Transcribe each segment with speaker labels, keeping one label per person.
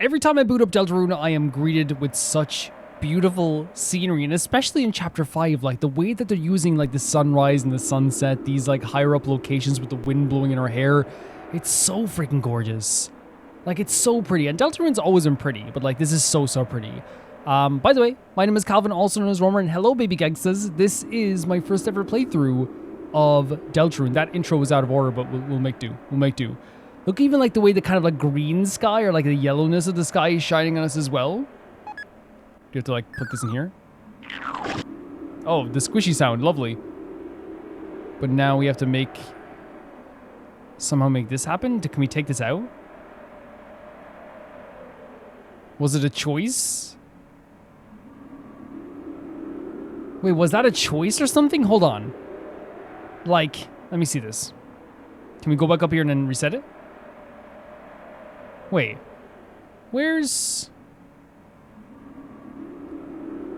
Speaker 1: Every time I boot up Deltarune, I am greeted with such beautiful scenery, and especially in Chapter 5, like the way that they're using like the sunrise and the sunset, these like higher up locations with the wind blowing in our hair, it's so freaking gorgeous. Like, it's so pretty, and Deltarune's always been pretty, but like this is so pretty. By the way, my name is Calvin, also known as Romer, and hello baby gangsters. This is my first ever playthrough of Deltarune. That intro was out of order, but we'll make do. We'll make do. Look, even like the way the kind of like green sky or like the yellowness of the sky is shining on us as well. Do you have to like put this in here? Oh, the squishy sound, lovely. But now we have to somehow make this happen. Can we take this out? Was it a choice? Wait, was that a choice or something? Hold on. Like, let me see this. Can we go back up here and then reset it? Wait. Where's...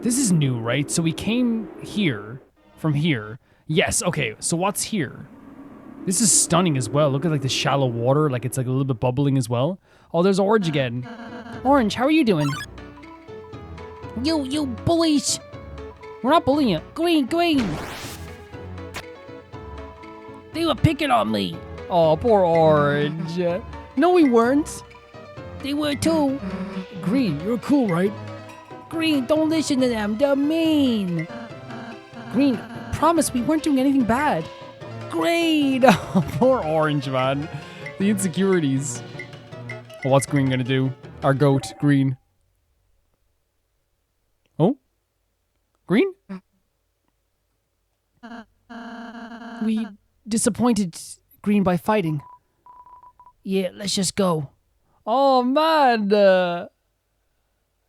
Speaker 1: This is new, right? So we came here, from here. Yes, okay, so what's here? This is stunning as well. Look at like the shallow water, like it's like a little bit bubbling as well. Oh, there's Orange again. Orange, how are you doing? You bullies! We're not bullying you. Green! They were picking on me. Oh, poor Orange. No, we weren't. They were too. Green, you're cool, right? Green, don't listen to them. They're mean. Green, promise we weren't doing anything bad. Green! Oh, poor Orange, man. The insecurities. Well, what's Green gonna do? Our goat, Green. Oh? Green? We disappointed Green by fighting. Yeah, let's just go. Oh, man.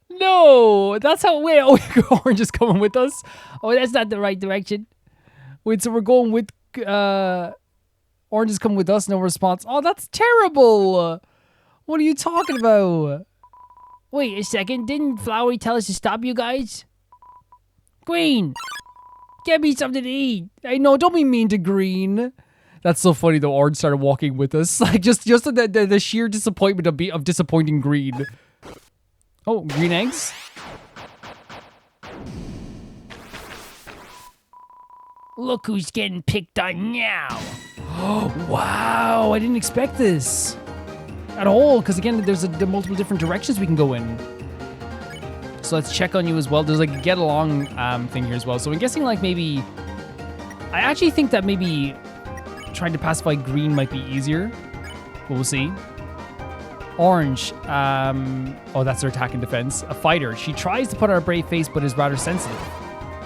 Speaker 1: No, that's how... Wait, oh, Orange is coming with us? Oh, that's not the right direction. Wait, so we're going with... Orange is coming with us, no response. Oh, that's terrible. What are you talking about? Wait a second, didn't Flowery tell us to stop you guys? Green, get me something to eat. Hey, no, don't be mean to Green. That's so funny though, Orange started walking with us. Like, just the sheer disappointment of disappointing Green. Oh, green eggs? Look who's getting picked on now. Oh, wow, I didn't expect this at all, because again, there's multiple different directions we can go in. So let's check on you as well. There's like a get along thing here as well. So I'm guessing like maybe, I actually think that maybe trying to pacify Green might be easier, but we'll see. Orange, oh, that's her attack and defense. A fighter. She tries to put on a brave face, but is rather sensitive.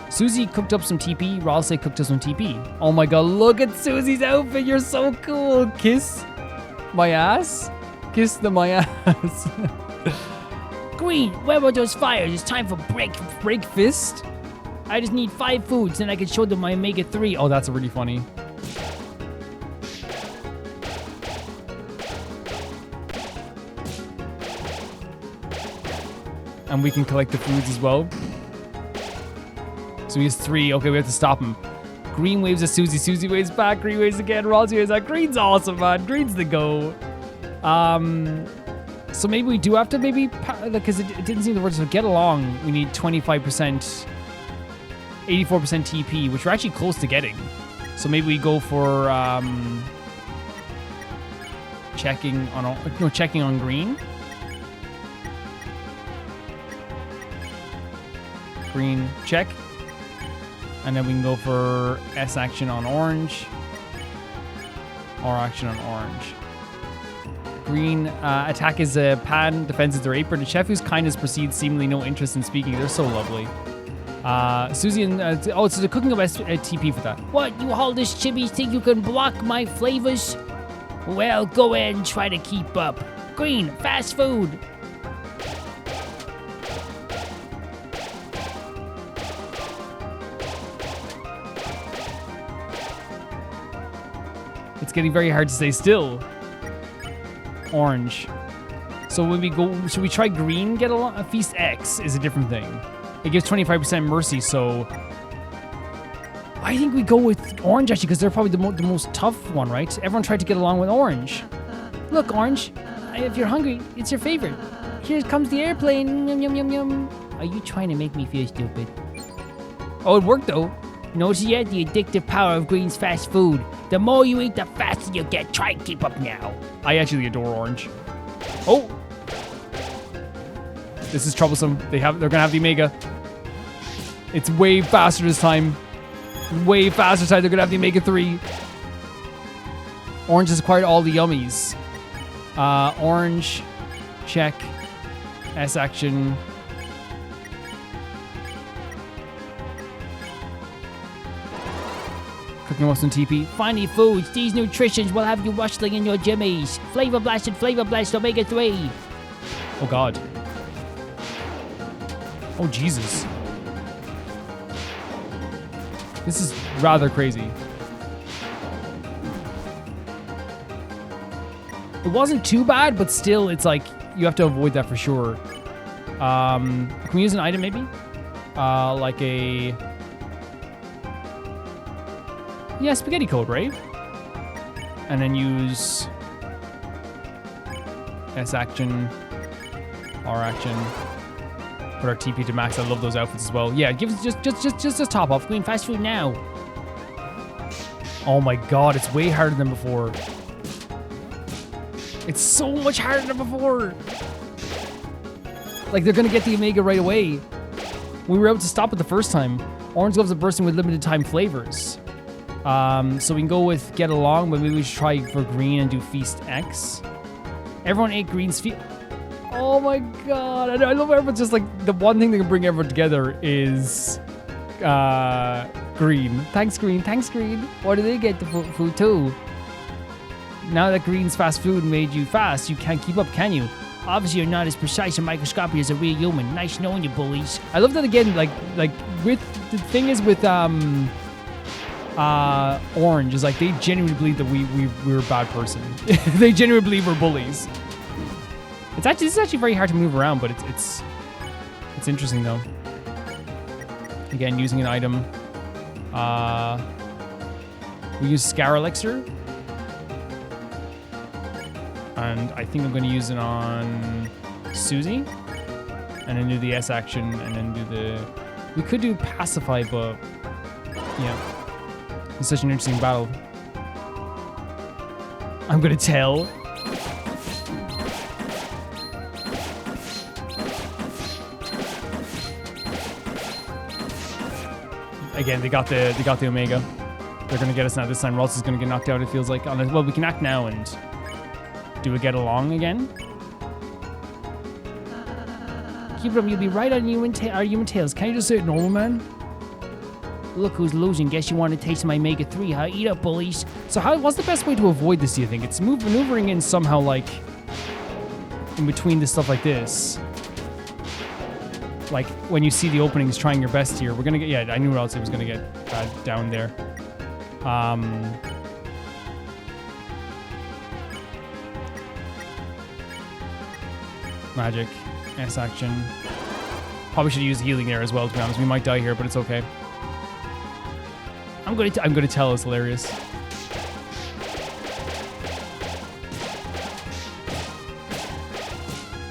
Speaker 1: Susie cooked up some TP. Ralsei cooked up some TP. Oh my god, look at Susie's outfit. You're so cool. Kiss my ass. Kiss my ass. Green, where were those fires? It's time for break fist. I just need 5 foods, and I can show them my omega-3. Oh, that's really funny. And we can collect the foods as well. So he has 3. Okay, we have to stop him. Green waves at Susie. Susie waves back. Green waves again. Ralsei waves back. Green's awesome, man. Green's the go. So maybe we do have to because it didn't seem to work. So get along. We need 25%, 84% TP, which we're actually close to getting. So maybe we go for checking on Green. Green, check. And then we can go for S action on Orange. Or action on Orange. Green, attack is a pan, defense is their apron. The chef whose kindness precedes seemingly no interest in speaking. They're so lovely. Susie and... so they're cooking up a TP for that. What, you Haldish chibis think you can block my flavors? Well, go ahead and try to keep up. Green, fast food. It's getting very hard to stay still. Orange. So when we go, should we try Green? Get along. Feast X is a different thing. It gives 25% mercy, so I think we go with Orange actually, because they're probably the most tough one, right? Everyone tried to get along with Orange. Look, Orange, if you're hungry, it's your favorite. Here comes the airplane. Yum, yum, yum, yum. Are you trying to make me feel stupid? Oh, it worked though. Notice yet the addictive power of Green's fast food. The more you eat, the faster you get. Try and keep up now. I actually adore orange. Oh. This is troublesome. They're gonna have the Omega. It's way faster this time. Way faster this time. They're gonna have the Omega 3. Orange has acquired all the yummies. Orange, check. S action. Cooking Western TP. Funny foods. These nutritions will have you rustling in your jimmies. Flavor Blast and Flavor Blast Omega 3. Oh god. Oh Jesus. This is rather crazy. It wasn't too bad, but still, it's like, you have to avoid that for sure. Can we use an item maybe? Like a... Yeah, spaghetti code, right? And then use... S action. R action. Put our TP to max. I love those outfits as well. Yeah, give us just top off. Green fast food now. Oh my god, it's way harder than before. It's so much harder than before. Like, they're gonna get the Omega right away. We were able to stop it the first time. Orange gloves are bursting with limited time flavors. So we can go with Get Along, but maybe we should try for green and do Feast X. Everyone ate Green's feast. Oh my god. I love everyone's just like, the one thing that can bring everyone together is green. Thanks, green. Thanks, green. What do they get the food too? Now that Green's fast food made you fast, you can't keep up, can you? Obviously, you're not as precise and microscopic as a real human. Nice knowing you, bullies. I love that again, like with, the thing is with, Orange is like, they genuinely believe that we're a bad person. They genuinely believe we're bullies. This is actually very hard to move around, but it's interesting though. Again, using an item. We use Scar Elixir. And I think I'm going to use it on Susie. And then do the S action, and then do the... We could do Pacify, but... Yeah. It's such an interesting battle. I'm going to tell. Again, they got the Omega. They're going to get us now this time. Ross is going to get knocked out, it feels like. Well, we can act now and... Do we Get Along again? Keep it up, you'll be right on our human tails. Can't you just say it normal, man? Look who's losing. Guess you want to taste my Omega 3, huh? Eat up, bullies. So what's the best way to avoid this, do you think? It's maneuvering in somehow, like, in between the stuff like this. Like, when you see the openings, trying your best here. We're gonna get... Yeah, I knew else it was gonna get down there. Magic. S action. Probably should use healing there as well, to be honest. We might die here, but it's okay. I'm gonna tell. It's hilarious.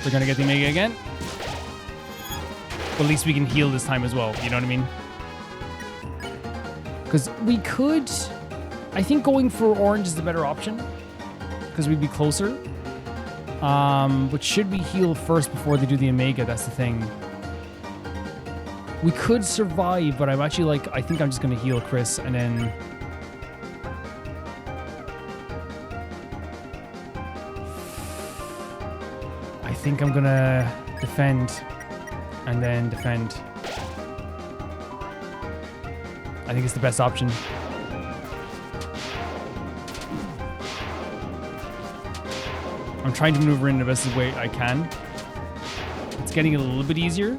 Speaker 1: We're gonna get the Omega again. But at least we can heal this time as well. You know what I mean? Because we could... I think going for orange is the better option. Because we'd be closer. But should we heal first before they do the Omega? That's the thing. We could survive, but I'm actually like, I think I'm just going to heal Chris and then... I think I'm going to defend and then defend. I think it's the best option. I'm trying to maneuver in the best way I can. It's getting a little bit easier.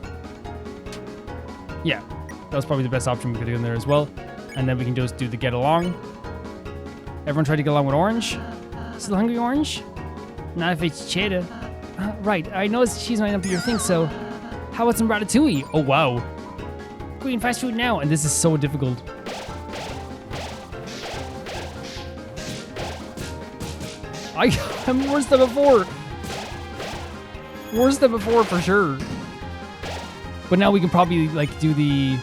Speaker 1: Yeah, that was probably the best option we could do in there as well. And then we can just do the Get Along. Everyone try to get along with orange. Still hungry, orange? Not if it's cheddar. Right, I know cheese might not be your thing, so how about some ratatouille? Oh, wow. Green fast food now. And this is so difficult. I'm worse than before. Worse than before for sure. But now we can probably like do the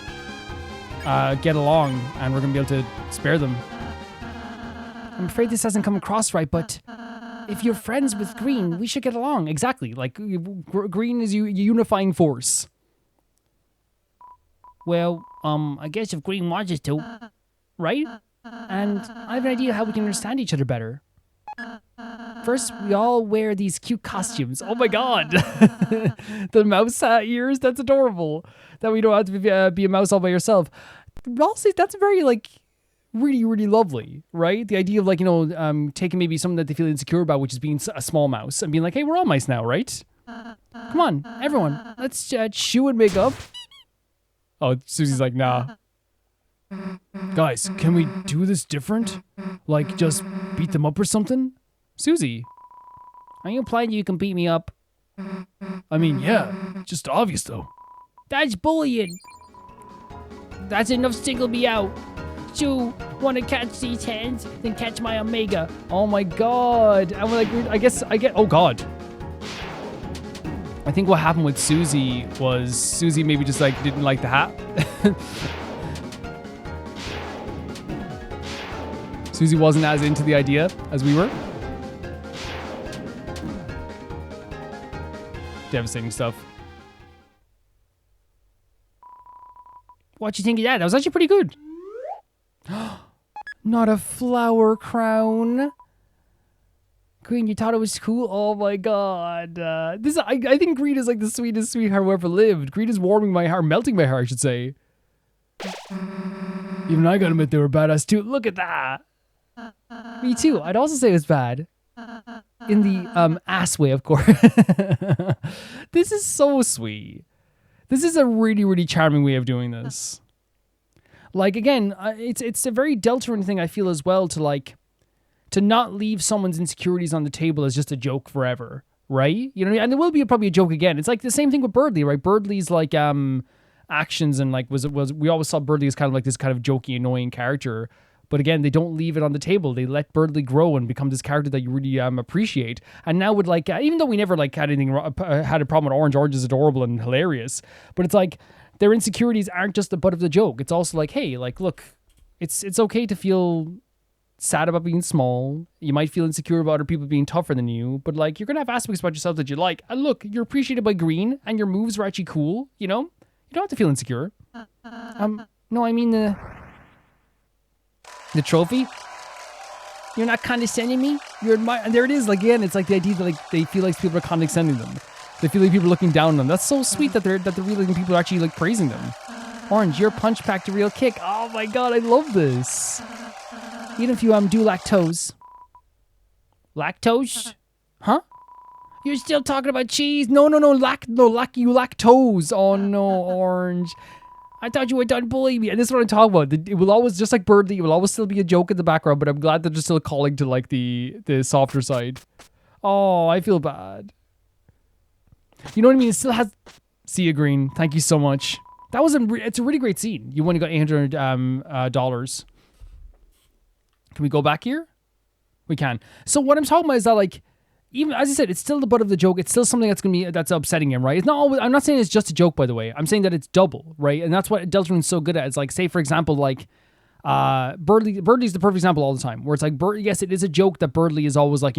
Speaker 1: get along, and we're gonna be able to spare them. I'm afraid this hasn't come across right, but if you're friends with Green, we should get along. Exactly. Like Green is a unifying force. Well, I guess if Green wants us to, right? And I have an idea how we can understand each other better. First, we all wear these cute costumes. Oh my god! The mouse hat ears, that's adorable. That we don't have to be a mouse all by yourself. Also, that's very, like, really, really lovely, right? The idea of, like, taking maybe something that they feel insecure about, which is being a small mouse, and being like, hey, we're all mice now, right? Come on, everyone, let's chew and make up. Oh, Susie's like, nah. Guys, can we do this different? Like, just beat them up or something? Susie, are you implying you can beat me up? I mean, yeah, just obvious though. That's bullying. That's enough to single me out. You want to catch these hands? Then catch my Omega. Oh my god. And we're like, oh god. I think what happened with Susie was Susie maybe just like didn't like the hat. Susie wasn't as into the idea as we were. Devastating stuff. What'd you think of that? That was actually pretty good. Not a flower crown. Green, you thought it was cool? Oh my god. I think Green is like the sweetest sweetheart who ever lived. Green is warming my heart, melting my heart, I should say. Even I gotta admit they were badass too. Look at that. Me too. I'd also say it was bad. In the ass way, of course. This is so sweet. This is a really, really charming way of doing this. Like, again, it's a very Deltarune thing, I feel, as well, to not leave someone's insecurities on the table as just a joke forever, right? You know, and it will be probably a joke again. It's like the same thing with Birdly, right? Birdly's like actions and like was we always saw Birdly as kind of like this kind of jokey, annoying character. But again, they don't leave it on the table. They let Birdly grow and become this character that you really appreciate. And now with like, even though we never like had a problem with Orange. Orange is adorable and hilarious. But it's like their insecurities aren't just the butt of the joke. It's also like, hey, like, look, it's okay to feel sad about being small. You might feel insecure about other people being tougher than you. But like, you're gonna have aspects about yourself that you like. And look, you're appreciated by Green, and your moves are actually cool. You know, you don't have to feel insecure. No, I mean the trophy? You're not condescending me? You're and there it is, like, again, it's like the idea that like they feel like people are condescending them. They feel like people are looking down on them. That's so sweet that they're really people are actually like praising them. Orange, your punch packed a real kick. Oh my god, I love this. Even if you do lactose. Lactose? Huh? You're still talking about cheese? No, you lactose. Oh no, Orange. I thought you were done bullying me. And this is what I'm talking about. It will always, just like Birdly, it will always still be a joke in the background, but I'm glad that they're still calling to like the softer side. Oh, I feel bad. You know what I mean? It still has... See you, Green. Thank you so much. That was it's a really great scene. You only got $800. Can we go back here? We can. So what I'm talking about is that, like, even as I said, it's still the butt of the joke. It's still something that's upsetting him, right? It's not always, I'm not saying it's just a joke, by the way. I'm saying that it's double, right? And that's what Deltarune's so good at. It's like, say for example, like Birdly's the perfect example all the time, where it's like, yes, it is a joke that Birdly is always like,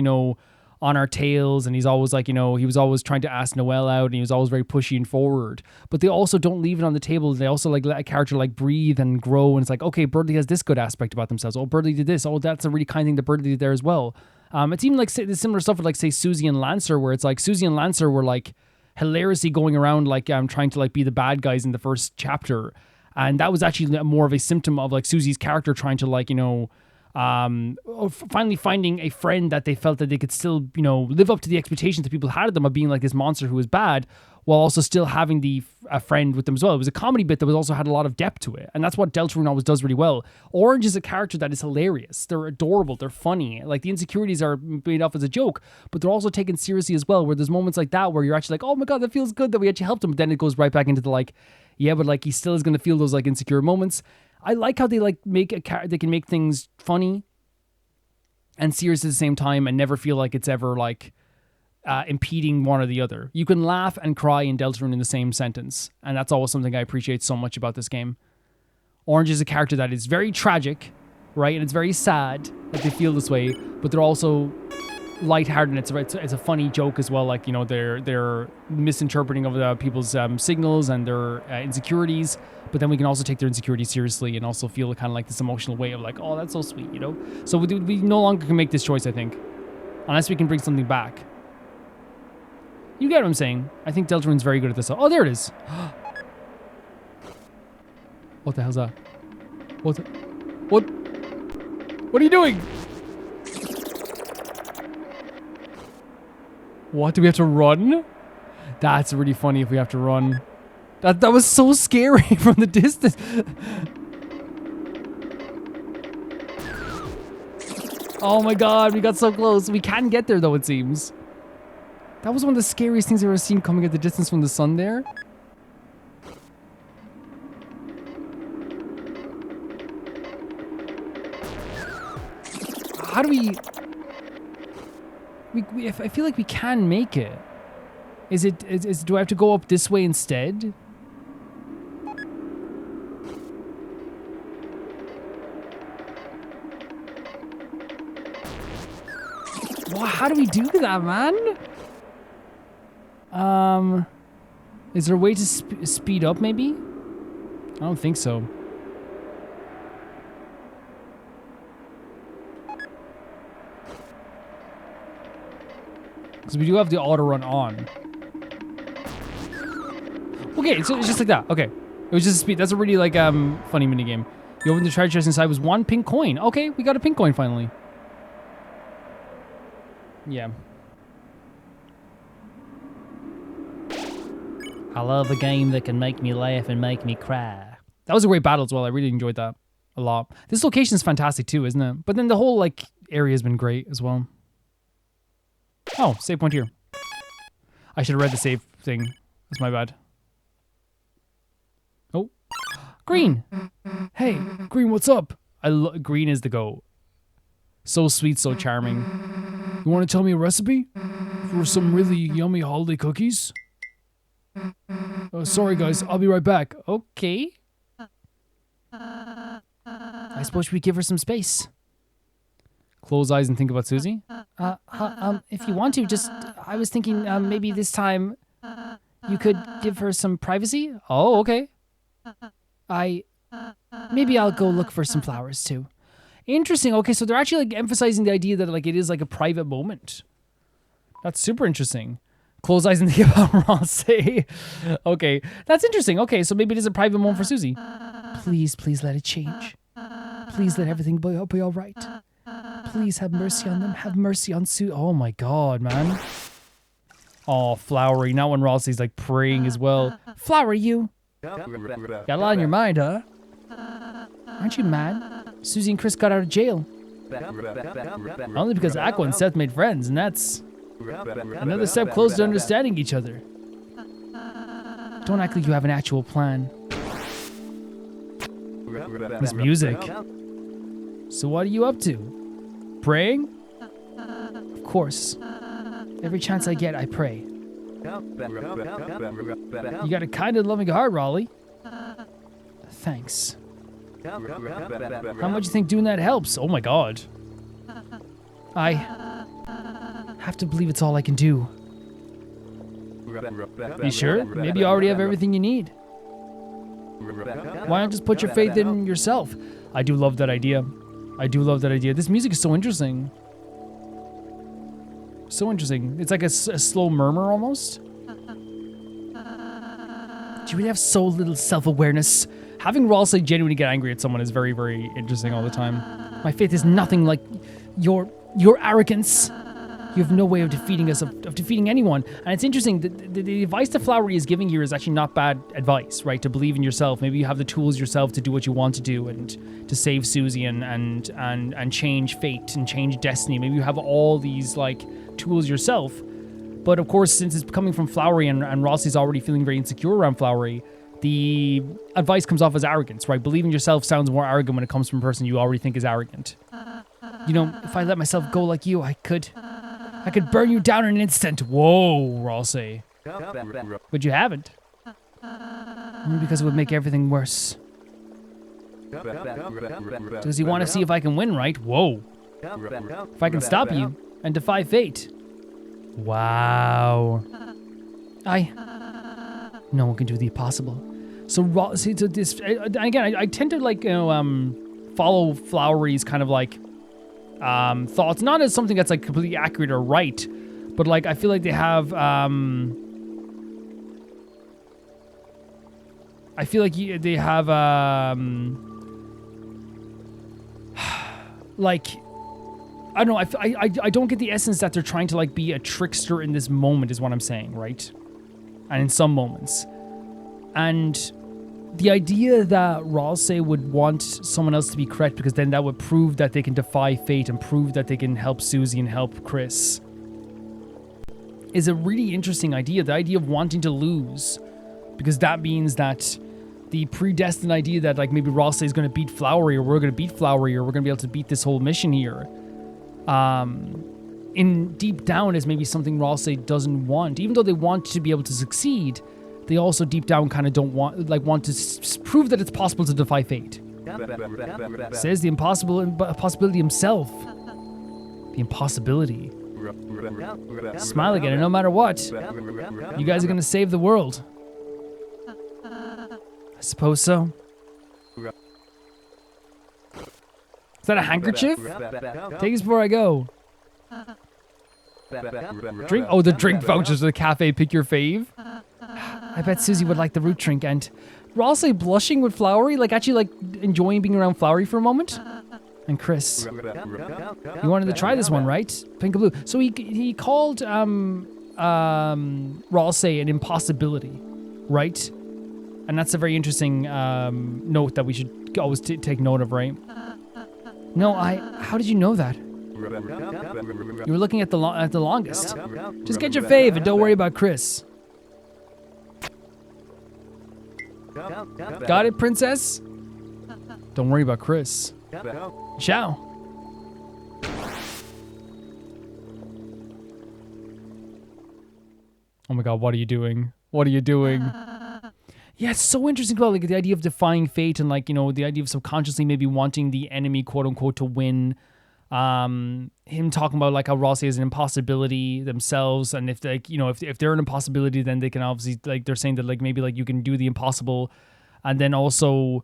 Speaker 1: on our tails, and he's always like, he was always trying to ask Noelle out, and he was always very pushy and forward. But they also don't leave it on the table. They also like let a character like breathe and grow, and it's like, okay, Birdly has this good aspect about themselves. Oh, Birdly did this. Oh, that's a really kind thing that Birdly did there as well. It's even like the similar stuff with like, say, Susie and Lancer, where it's like Susie and Lancer were like hilariously going around like trying to like be the bad guys in the first chapter, and that was actually more of a symptom of like Susie's character trying to like finally finding a friend that they felt that they could still live up to the expectations that people had of them of being like this monster who was bad, while also still having a friend with them as well. It was a comedy bit that was also had a lot of depth to it, and that's what Deltarune always does really well. Orange is a character that is hilarious. They're adorable. They're funny. Like, the insecurities are made off as a joke, but they're also taken seriously as well, where there's moments like that where you're actually like, oh my god, that feels good that we actually helped him, but then it goes right back into the like, yeah, but like he still is going to feel those like insecure moments. I like how they like they can make things funny and serious at the same time and never feel like it's ever like impeding one or the other. You can laugh and cry in Deltarune in the same sentence, and that's always something I appreciate so much about this game. Orange is a character that is very tragic, right? And it's very sad that they feel this way, but they're also lighthearted. It's a funny joke as well. Like, you know, they're misinterpreting of people's signals and their insecurities, but then we can also take their insecurities seriously and also feel kind of like this emotional way of like, oh, that's so sweet, you know? So we no longer can make this choice, I think, unless we can bring something back. You get what I'm saying? I think Deltarune's very good at this. Oh, there it is. What the hell's that? What? What are you doing? What? Do we have to run? That's really funny if we have to run. That was so scary from the distance. Oh my god, we got so close. We can get there though, it seems. That was one of the scariest things I've ever seen coming at the distance from the sun there. How do we I feel like we can make it. Do I have to go up this way instead? Wow, how do we do that, man? Is there a way to speed up, maybe? I don't think so. Because we do have the auto run on. Okay, so it's just like that. Okay. It was just a speed. That's a really, like, funny minigame. You open the treasure chest inside was 1 pink coin. Okay, we got a pink coin finally. Yeah. I love a game that can make me laugh and make me cry. That was a great battle as well. I really enjoyed that a lot. This location is fantastic too, isn't it? But then the whole, like, area has been great as well. Oh, save point here. I should have read the save thing. That's my bad. Oh. Green! Hey, Green, what's up? Green is the go. So sweet, so charming. You want to tell me a recipe? For some really yummy holiday cookies? Oh, sorry guys, I'll be right back. Okay. I suppose we give her some space. Close eyes and think about Susie? If you want to, just, I was thinking maybe this time you could give her some privacy? Oh, okay. Maybe I'll go look for some flowers too. Interesting. Okay, so they're actually like emphasizing the idea that like it is like a private moment. That's super interesting. Close eyes and think about Rossi. Okay, that's interesting. Okay, so maybe it is a private moment for Susie. Please, please let it change. Please let everything be all right. Please have mercy on them. Have mercy on Sue. Oh my god, man. Oh, Flowery. Now when Rossi's like praying as well. Flowery, you. Got a lot on your mind, huh? Aren't you mad? Susie and Chris got out of jail. Only because Aqua and Seth made friends, and that's another step closer to understanding each other. Don't act like you have an actual plan. This music. So what are you up to? Praying? Of course. Every chance I get, I pray. You got a kind and loving heart, Raleigh. Thanks. How much you think doing that helps? Oh my god. I have to believe it's all I can do. You sure? Maybe you already have everything you need. Why not just put your faith in yourself? I do love that idea. I do love that idea. This music is so interesting. So interesting. It's like a slow murmur almost. Do you really have so little self-awareness? Having Ralsei genuinely get angry at someone is very, very interesting all the time. My faith is nothing like your arrogance. You have no way of defeating us, of defeating anyone. And it's interesting, the advice that Flowery is giving here is actually not bad advice, right? To believe in yourself. Maybe you have the tools yourself to do what you want to do and to save Susie and change fate and change destiny. Maybe you have all these like tools yourself. But of course, since it's coming from Flowery and Rossi's already feeling very insecure around Flowery, the advice comes off as arrogance, right? Believing yourself sounds more arrogant when it comes from a person you already think is arrogant. You know, if I let myself go like you, I could I could burn you down in an instant. Whoa, Ralsei. But you haven't. Maybe because it would make everything worse. Does he want to see if I can win, right? Whoa. If I can stop you and defy fate. Wow. No one can do the impossible. So this again, I tend to like follow Flowery's kind of like thoughts, not as something that's like completely accurate or right, but like I feel like they have like I don't know. I don't get the essence that they're trying to like be a trickster in this moment, is what I'm saying, right? And in some moments. And the idea that Ralsei would want someone else to be correct because then that would prove that they can defy fate and prove that they can help Susie and help Chris is a really interesting idea. The idea of wanting to lose, because that means that the predestined idea that like maybe Ralsei is going to beat Flowery, or we're going to beat Flowery, or we're going to be able to beat this whole mission here. In deep down is maybe something Ralsei doesn't want. Even though they want to be able to succeed, they also deep down kind of don't want to prove that it's possible to defy fate. Says the possibility himself. The impossibility. Smile again, and no matter what, you guys are gonna save the world. I suppose so. Is that a handkerchief? Take this before I go. Drink. Oh, the drink vouchers for the cafe. Pick your fave. I bet Susie would like the root drink. And Ralsei blushing with Flowery, like actually like enjoying being around Flowery for a moment. And Chris, you wanted to try this one, right? Pink and blue. So he called Ralsei an impossibility, right? And that's a very interesting note that we should always take note of, right? No, how did you know that? You were looking at the longest. Just get your fave and don't worry about Chris. Got it, princess? Don't worry about Chris. Ciao. Oh my god, what are you doing? What are you doing? Yeah, it's so interesting about like the idea of defying fate and like, you know, the idea of subconsciously maybe wanting the enemy, quote unquote, to win. Him talking about like how Ralsei is an impossibility themselves, and if like, you know, if they're an impossibility, then they can obviously like, they're saying that like maybe like you can do the impossible. And then also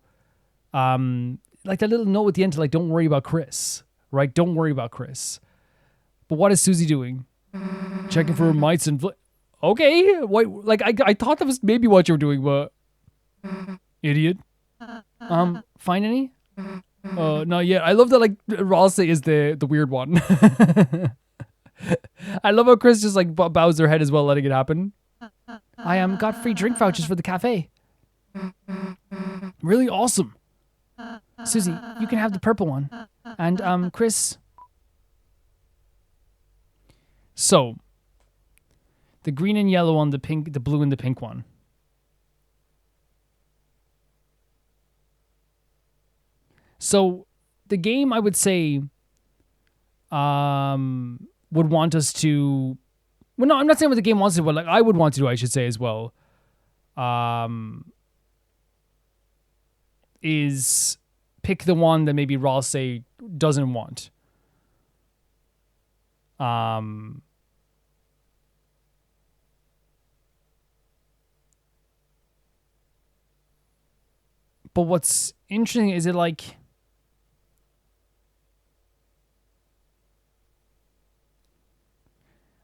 Speaker 1: like that little note at the end to like, don't worry about Chris, right? Don't worry about Chris. But what is Susie doing? Checking for mites and okay, what, like I thought that was maybe what you were doing, but idiot. Find any? Not yet. I love that like Ralsei is the weird one. I love how Chris just like bows their head as well, letting it happen. I got free drink vouchers for the cafe. Really awesome. Susie, you can have the purple one. And Chris. So the green and yellow one, the pink, the blue and the pink one. So the game, I would say, would want us to. Well, no, I'm not saying what the game wants to do, but like I would want to do, I should say as well. Is pick the one that maybe Ralsei doesn't want. But what's interesting is it like.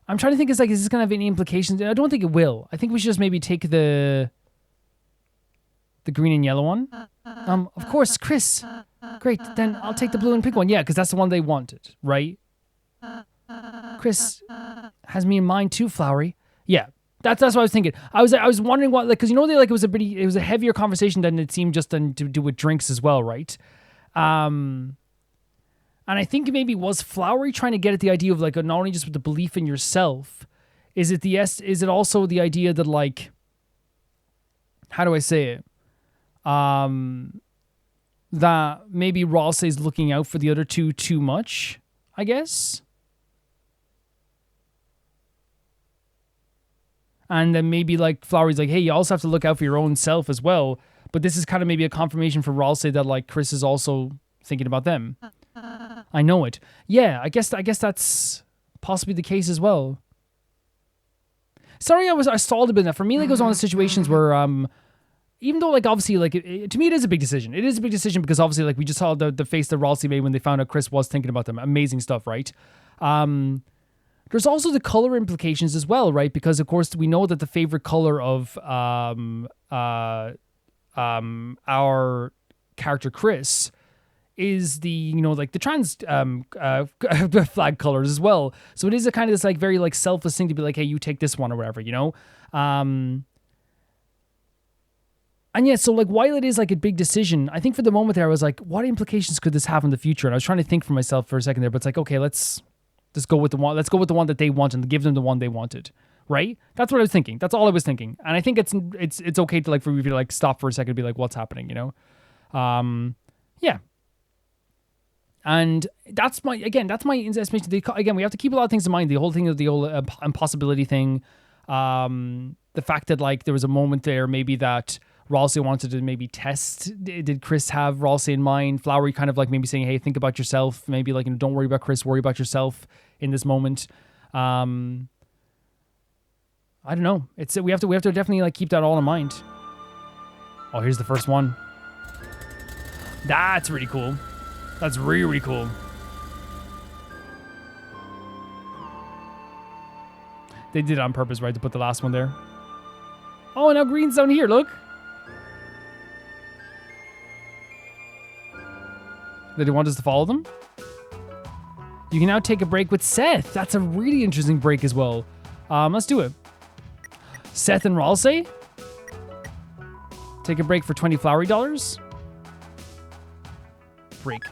Speaker 1: I'm trying to think, is this going to have any implications? I don't think it will. I think we should just maybe take the green and yellow one. Of course, Chris. Great, then I'll take the blue and pink one. Yeah, because that's the one they wanted, right? Chris has me in mind too, Flowery. Yeah, that's what I was thinking. I was wondering what, like, because you know it was a heavier conversation than it seemed just to do with drinks as well, right? And I think maybe was Flowery trying to get at the idea of like not only just with the belief in yourself, is it also the idea that like, how do I say it? That maybe Ralsei's looking out for the other two too much, I guess. And then maybe like Flowery's like, hey, you also have to look out for your own self as well. But this is kind of maybe a confirmation for Ralsei that like Chris is also thinking about them. I know it. Yeah, I guess that's possibly the case as well. Sorry, I stalled a bit. For me, like, it was one of the situations where even though, like, obviously, like, to me, it is a big decision. It is a big decision because, obviously, like, we just saw the face that Ralsei made when they found out Chris was thinking about them. Amazing stuff, right? There's also the color implications as well, right? Because, of course, we know that the favorite color of our character, Chris, is the, you know, like, the trans flag colors as well. So it is a kind of this, like, very, like, selfless thing to be like, hey, you take this one or whatever, you know? And yeah, so like while it is like a big decision, I think for the moment there I was like, what implications could this have in the future? And I was trying to think for myself for a second there, but it's like, okay, let's go with the one. Let's go with the one that they want and give them the one they wanted, right? That's what I was thinking. That's all I was thinking. And I think it's okay to like for you to like stop for a second and be like, what's happening, you know? Yeah. And that's my estimation. Again, we have to keep a lot of things in mind. The whole thing of the whole impossibility thing. The fact that like there was a moment there maybe that Ralsei wanted to maybe test. Did Chris have Ralsei in mind? Flowery kind of like maybe saying, hey, think about yourself. Maybe like, you know, don't worry about Chris, worry about yourself in this moment. I don't know. We have to definitely like keep that all in mind. Oh, here's the first one. That's really cool. That's really, really cool. They did it on purpose, right? To put the last one there. Oh, now green's down here, look. Did they want us to follow them? You can now take a break with Seth. That's a really interesting break as well. Let's do it. Seth and Ralsei. Take a break for 20 flowery dollars. Break.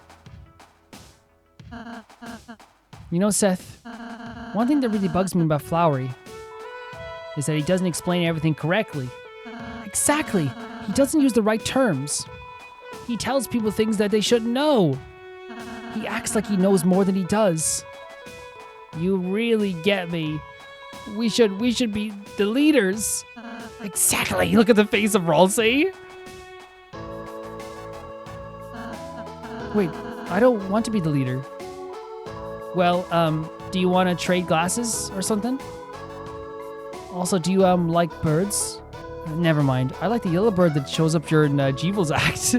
Speaker 1: You know, Seth, one thing that really bugs me about Flowery is that he doesn't explain everything correctly. Exactly. He doesn't use the right terms. He tells people things that they shouldn't know. He acts like he knows more than he does. You really get me. We should be the leaders. Exactly. Look at the face of Ralsei. Wait, I don't want to be the leader. Well, do you want to trade glasses or something? Also, do you like birds? Never mind. I like the yellow bird that shows up during Jeevel's act.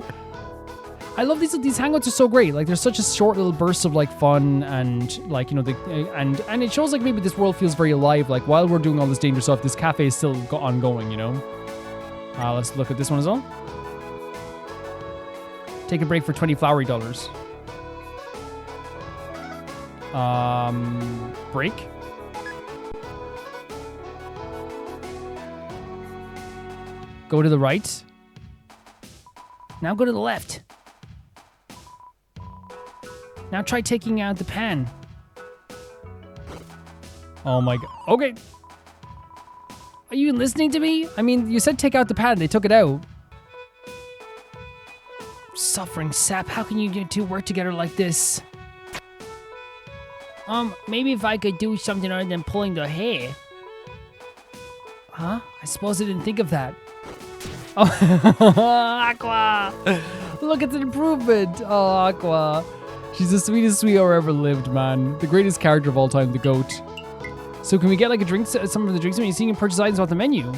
Speaker 1: I love these hangouts are so great. Like there's such a short little burst of like fun and like, you know, and it shows like maybe this world feels very alive. Like while we're doing all this dangerous stuff, this cafe is still ongoing, you know? Let's look at this one as well. Take a break for 20 flowery dollars. Break. Go to the right. Now go to the left. Now try taking out the pan. Oh my god. Okay. Are you listening to me? I mean, you said take out the pan. They took it out. Suffering sap. How can you two work together like this? Maybe if I could do something other than pulling the hair. Huh? I suppose I didn't think of that. Oh, Aqua! Look, it's an improvement. Oh, Aqua. She's the sweetest sweetheart ever lived, man. The greatest character of all time, the GOAT. So can we get like a drink, some of the drinks? You see, you can purchase items off the menu.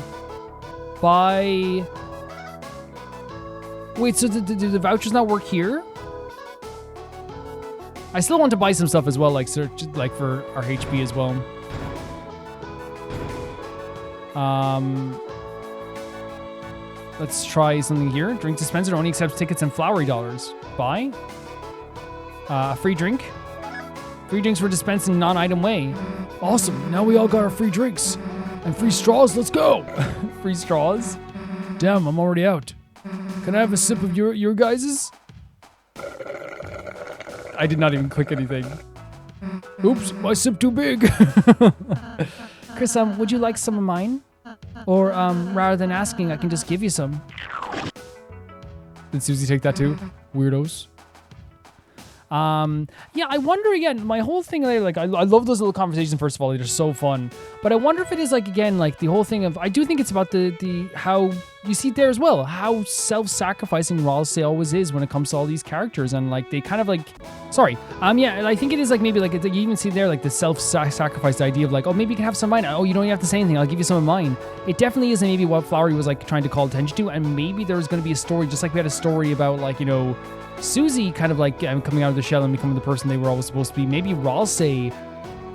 Speaker 1: Buy... Wait, so do the vouchers not work here? I still want to buy some stuff as well, like for our HP as well. Let's try something here. Drink dispenser only accepts tickets and flowery dollars. Buy. Free drink. Free drinks were dispensed in non-item way. Awesome. Now we all got our free drinks. And free straws. Let's go. Free straws. Damn, I'm already out. Can I have a sip of your guys's? I did not even click anything. Oops, my sip too big. Chris, would you like some of mine? Or, rather than asking, I can just give you some. Did Susie take that too? Weirdos. Yeah, I wonder again, my whole thing, like, I love those little conversations, first of all, they're so fun. But I wonder if it is, like, again, like, the whole thing of, I do think it's about the how, you see it there as well, how self-sacrificing Ralsei always is when it comes to all these characters, and, like, they kind of, like, yeah, I think it is, like, maybe, like, you even see there, like, the self-sacrifice idea of, like, oh, maybe you can have some of mine, oh, you don't even have to say anything, I'll give you some of mine. It definitely is maybe what Flowery was, like, trying to call attention to, and maybe there was going to be a story, just like we had a story about, like, you know, Susie kind of like coming out of the shell and becoming the person they were always supposed to be. Maybe Ralsei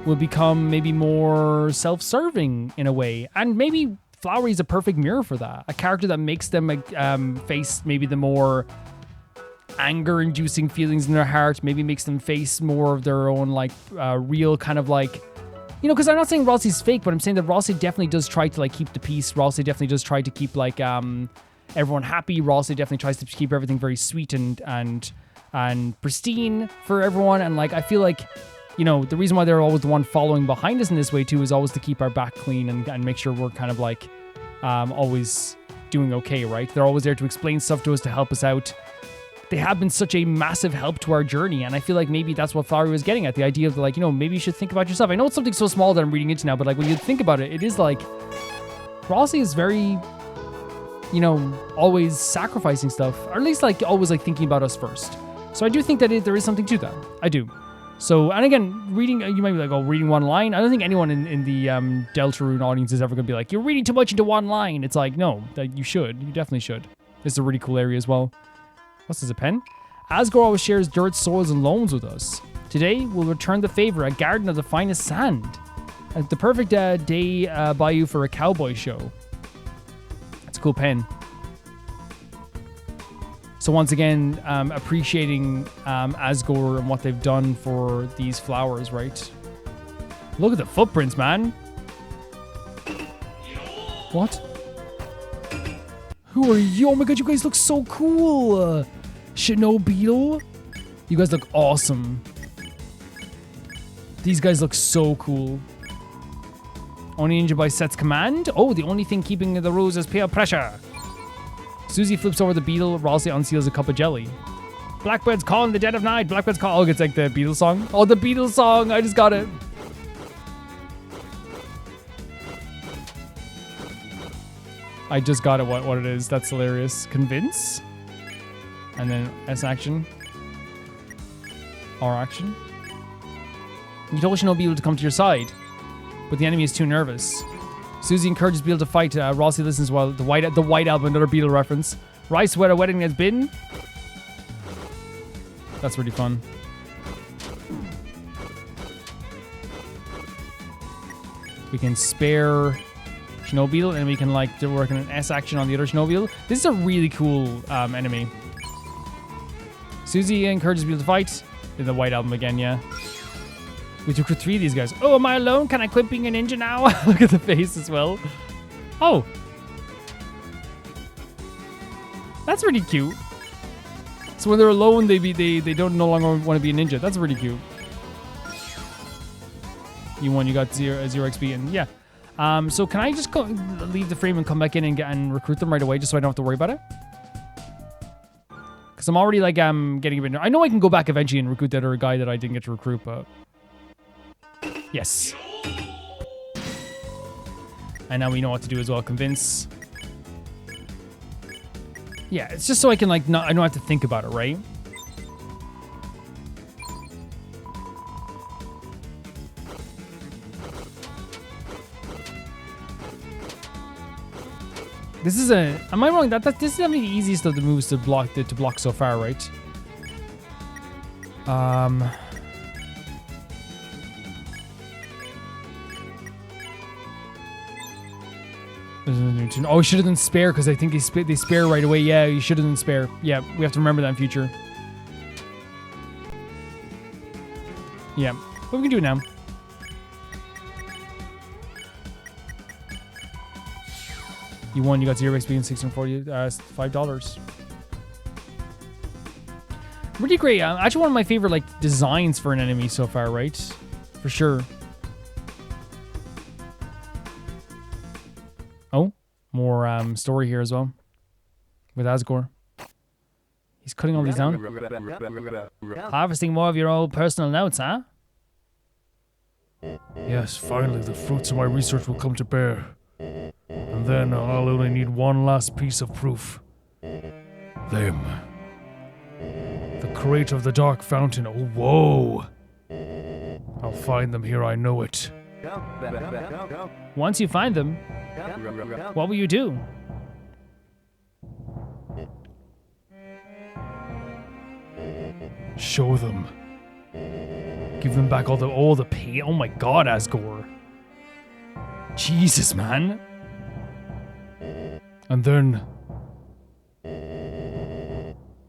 Speaker 1: will become maybe more self-serving in a way. And maybe Flowery is a perfect mirror for that. A character that makes them face maybe the more anger-inducing feelings in their heart. Maybe makes them face more of their own like real kind of like... You know, because I'm not saying Ralsei's fake, but I'm saying that Ralsei definitely does try to like keep the peace. Ralsei definitely does try to keep like... everyone happy. Ralsei definitely tries to keep everything very sweet and pristine for everyone. And like, I feel like, you know, the reason why they're always the one following behind us in this way too is always to keep our back clean and make sure we're kind of like always doing okay, right? They're always there to explain stuff to us, to help us out. They have been such a massive help to our journey, and I feel like maybe that's what Flowery was getting at, the idea of like, you know, maybe you should think about yourself. I know it's something so small that I'm reading into now, but like when you think about it, it is like Ralsei is very, you know, always sacrificing stuff, or at least like always like thinking about us first. So I do think that there is something to that. I do. So, and again, reading, you might be like, oh, reading one line. I don't think anyone in the Deltarune audience is ever going to be like, you're reading too much into one line. It's like, no, that you should. You definitely should. This is a really cool area as well. What's this, a pen? Asgore always shares dirt, soils, and loams with us. Today, we'll return the favor, a garden of the finest sand. The perfect day by you for a cowboy show. Cool pen. So once again, appreciating Asgore and what they've done for these flowers, right? Look at the footprints, man. What? Who are you? Oh my god, you guys look so cool. Shinobeetle. You guys look awesome. These guys look so cool. Only ninja by Set's command. Oh, the only thing keeping the rules is peer pressure. Susie flips over the beetle. Ralsei unseals a cup of jelly. Blackbird's call in the dead of night. Blackbird's call. Oh, it's like the Beatles song. Oh, the Beatles song. I just got it. I just got it. What it is. That's hilarious. Convince. And then S action. R action. You told Shinobeetle to come to your side, but the enemy is too nervous. Susie encourages Beetle to fight. Ralsei listens while the White Album, another Beetle reference. Rice, where a wedding has been. That's really fun. We can spare Shinobeetle, and we can like work on an S action on the other Shinobeetle. This is a really cool enemy. Susie encourages Beetle to fight. In the White Album again, yeah. We took 3 of these guys. Oh, am I alone? Can I quit being a ninja now? Look at the face as well. Oh. That's really cute. So when they're alone, they don't no longer want to be a ninja. That's really cute. You won. You got 0 XP, and yeah. So can I just go leave the frame and come back in and recruit them right away, just so I don't have to worry about it? Because I'm already like getting a bit. I know I can go back eventually and recruit that other guy that I didn't get to recruit, but yes. And now we know what to do as well. Convince. Yeah, it's just so I can like I don't have to think about it, right? This is am I wrong? This is definitely the easiest of the moves to block so far, right? Oh, we should have done spare because I think they spare right away. Yeah, you should have done spare. Yeah, we have to remember that in future. Yeah, but we can do it now. You won. You got 0 XP and $645. Really great. Actually, one of my favorite like designs for an enemy so far, right? For sure. Oh, more story here as well with Asgore. He's cutting all these down. Harvesting more of your old personal notes, huh?
Speaker 2: Yes, finally the fruits of my research will come to bear. And then I'll only need one last piece of proof. Them. The crate of the dark fountain. Oh, whoa! I'll find them here, I know it.
Speaker 1: Once you find them, what will you do?
Speaker 2: Show them. Give them back all the pain.
Speaker 1: Oh my god, Asgore. Jesus, man.
Speaker 2: And then,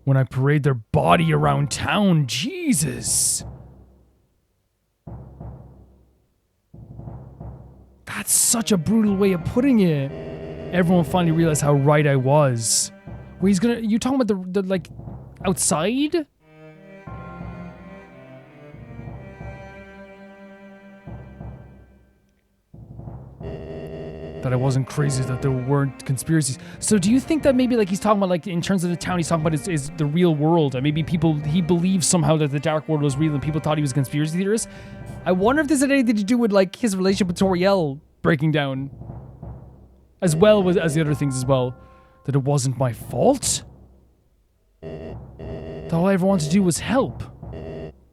Speaker 1: when I parade their body around town, Jesus. That's such a brutal way of putting it. Everyone finally realized how right I was. Where he's gonna, you talking about the like, outside?
Speaker 2: that I wasn't crazy, that there weren't conspiracies.
Speaker 1: So do you think that maybe like he's talking about like in terms of the town, he's talking about is the real world, and maybe he believes somehow that the dark world was real and people thought he was a conspiracy theorist? I wonder if this had anything to do with like his relationship with Toriel breaking down, as well as the other things as well. That it wasn't my fault. That all I ever wanted to do was help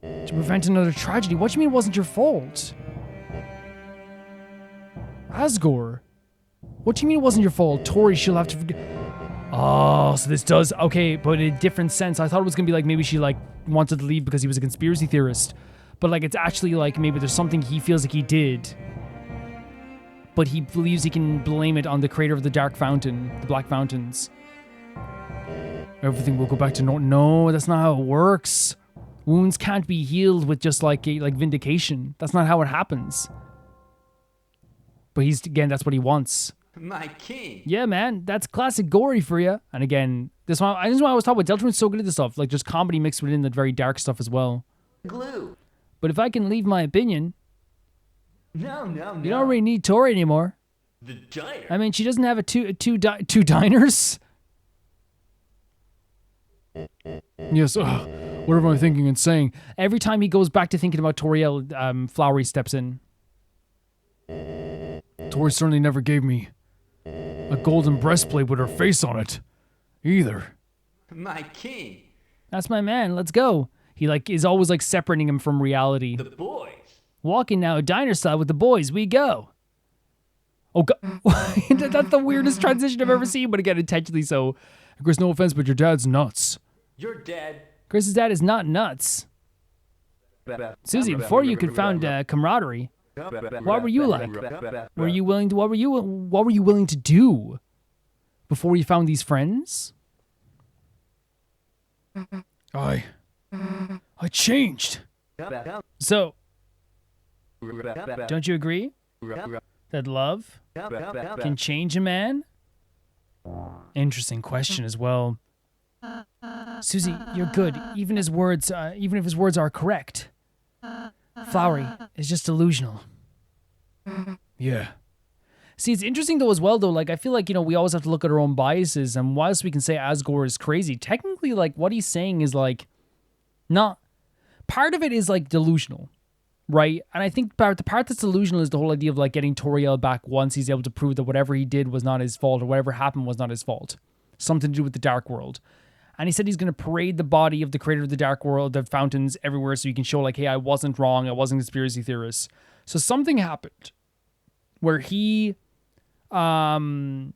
Speaker 1: to prevent another tragedy. What do you mean it wasn't your fault? Asgore, what do you mean it wasn't your fault? Tori, she'll have to forget. Oh, so this does, okay, but in a different sense. I thought it was gonna be like maybe she like wanted to leave because he was a conspiracy theorist, but like it's actually like maybe there's something he feels like he did, but he believes he can blame it on the creator of the Dark Fountain, the Black Fountains. Everything will go back to normal. No, that's not how it works. Wounds can't be healed with just like vindication. That's not how it happens. But again, that's what he wants.
Speaker 3: My king.
Speaker 1: Yeah, man, that's classic gory for you. And again, this is why I was talking about. Deltarune's so good at this stuff, like just comedy mixed within the very dark stuff as well.
Speaker 3: Glue.
Speaker 1: But if I can leave my opinion,
Speaker 3: No.
Speaker 1: you don't really need Tori anymore.
Speaker 3: The diner.
Speaker 1: I mean, she doesn't have two diners.
Speaker 2: Yes, what am I thinking and saying?
Speaker 1: Every time he goes back to thinking about Toriel, Flowery steps in.
Speaker 2: Tori certainly never gave me a golden breastplate with her face on it, either.
Speaker 3: My king.
Speaker 1: That's my man. Let's go. He is always like separating him from reality.
Speaker 3: The boys.
Speaker 1: Walking now, diner style with the boys. We go. Oh God, that's the weirdest transition I've ever seen. But again, intentionally so.
Speaker 2: Chris, no offense, but your dad's nuts.
Speaker 3: You're dead.
Speaker 1: Chris's dad is not nuts. Susie, before you could found camaraderie, what were you like? What were you willing to do before you found these friends?
Speaker 2: I changed.
Speaker 1: So, don't you agree that love can change a man? Interesting question as well. Susie, you're good. Even if his words are correct, Flowery is just delusional.
Speaker 2: Yeah.
Speaker 1: See, it's interesting though as well though. Like I feel like we always have to look at our own biases, and whilst we can say Asgore is crazy, technically like what he's saying is like not part of it is like delusional. Right? And I think the part that's delusional is the whole idea of like getting Toriel back once he's able to prove that whatever he did was not his fault, or whatever happened was not his fault. Something to do with the Dark World. And he said he's going to parade the body of the creator of the Dark World, the fountains everywhere, so you can show like, hey, I wasn't wrong, I wasn't a conspiracy theorist. So something happened where he did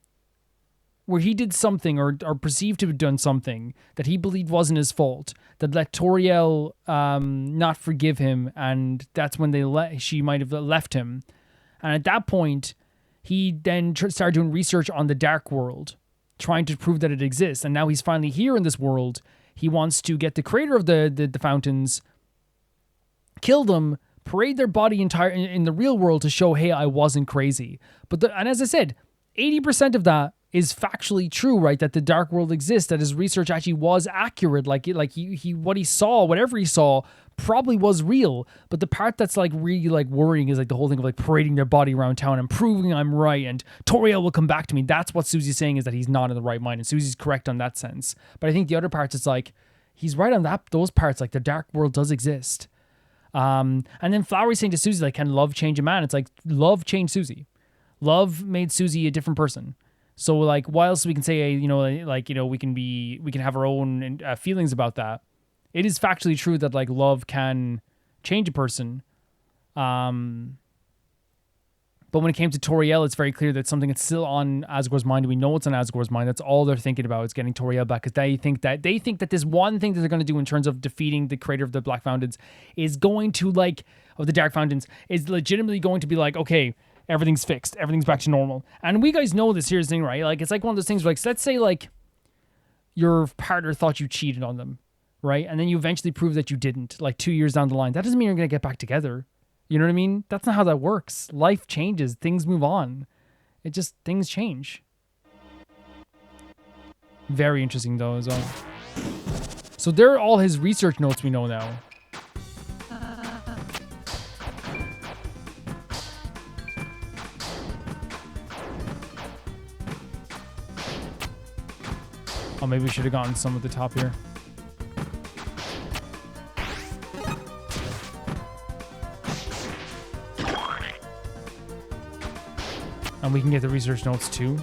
Speaker 1: something or perceived to have done something that he believed wasn't his fault, that let Toriel not forgive him, and that's when she might have left him. And at that point, he then started doing research on the Dark World, trying to prove that it exists. And now he's finally here in this world. He wants to get the creator of the fountains, kill them, parade their body in the real world to show, hey, I wasn't crazy. And as I said, 80% of that is factually true, right? That the dark world exists, that his research actually was accurate. Like he what he saw, whatever he saw, probably was real. But the part that's like really like worrying is like the whole thing of like parading their body around town and proving I'm right and Toriel will come back to me. That's what Susie's saying, is that he's not in the right mind, and Susie's correct on that sense. But I think the other parts, it's like he's right on those parts. Like the dark world does exist. And then Flowery's saying to Susie, like, can love change a man? It's like love changed Susie. Love made Susie a different person. So like, whilst we can say, we can have our own feelings about that, it is factually true that like love can change a person. But when it came to Toriel, it's very clear that something that's still on Asgore's mind. We know it's on Asgore's mind. That's all they're thinking about, is getting Toriel back, because they think that this one thing that they're going to do in terms of defeating the creator of the Black Fountains is going to of the Dark Fountains, is legitimately going to be like, okay, everything's fixed, everything's back to normal. And we guys know this here's the thing, right? Like, it's like one of those things where, like, let's say like your partner thought you cheated on them, right? And then you eventually prove that you didn't, like 2 years down the line. That doesn't mean you're going to get back together. You know what I mean? That's not how that works. Life changes. Things move on. Things change. Very interesting though as well. So they're all his research notes we know now. Oh, maybe we should have gotten some at the top here. And we can get the research notes too.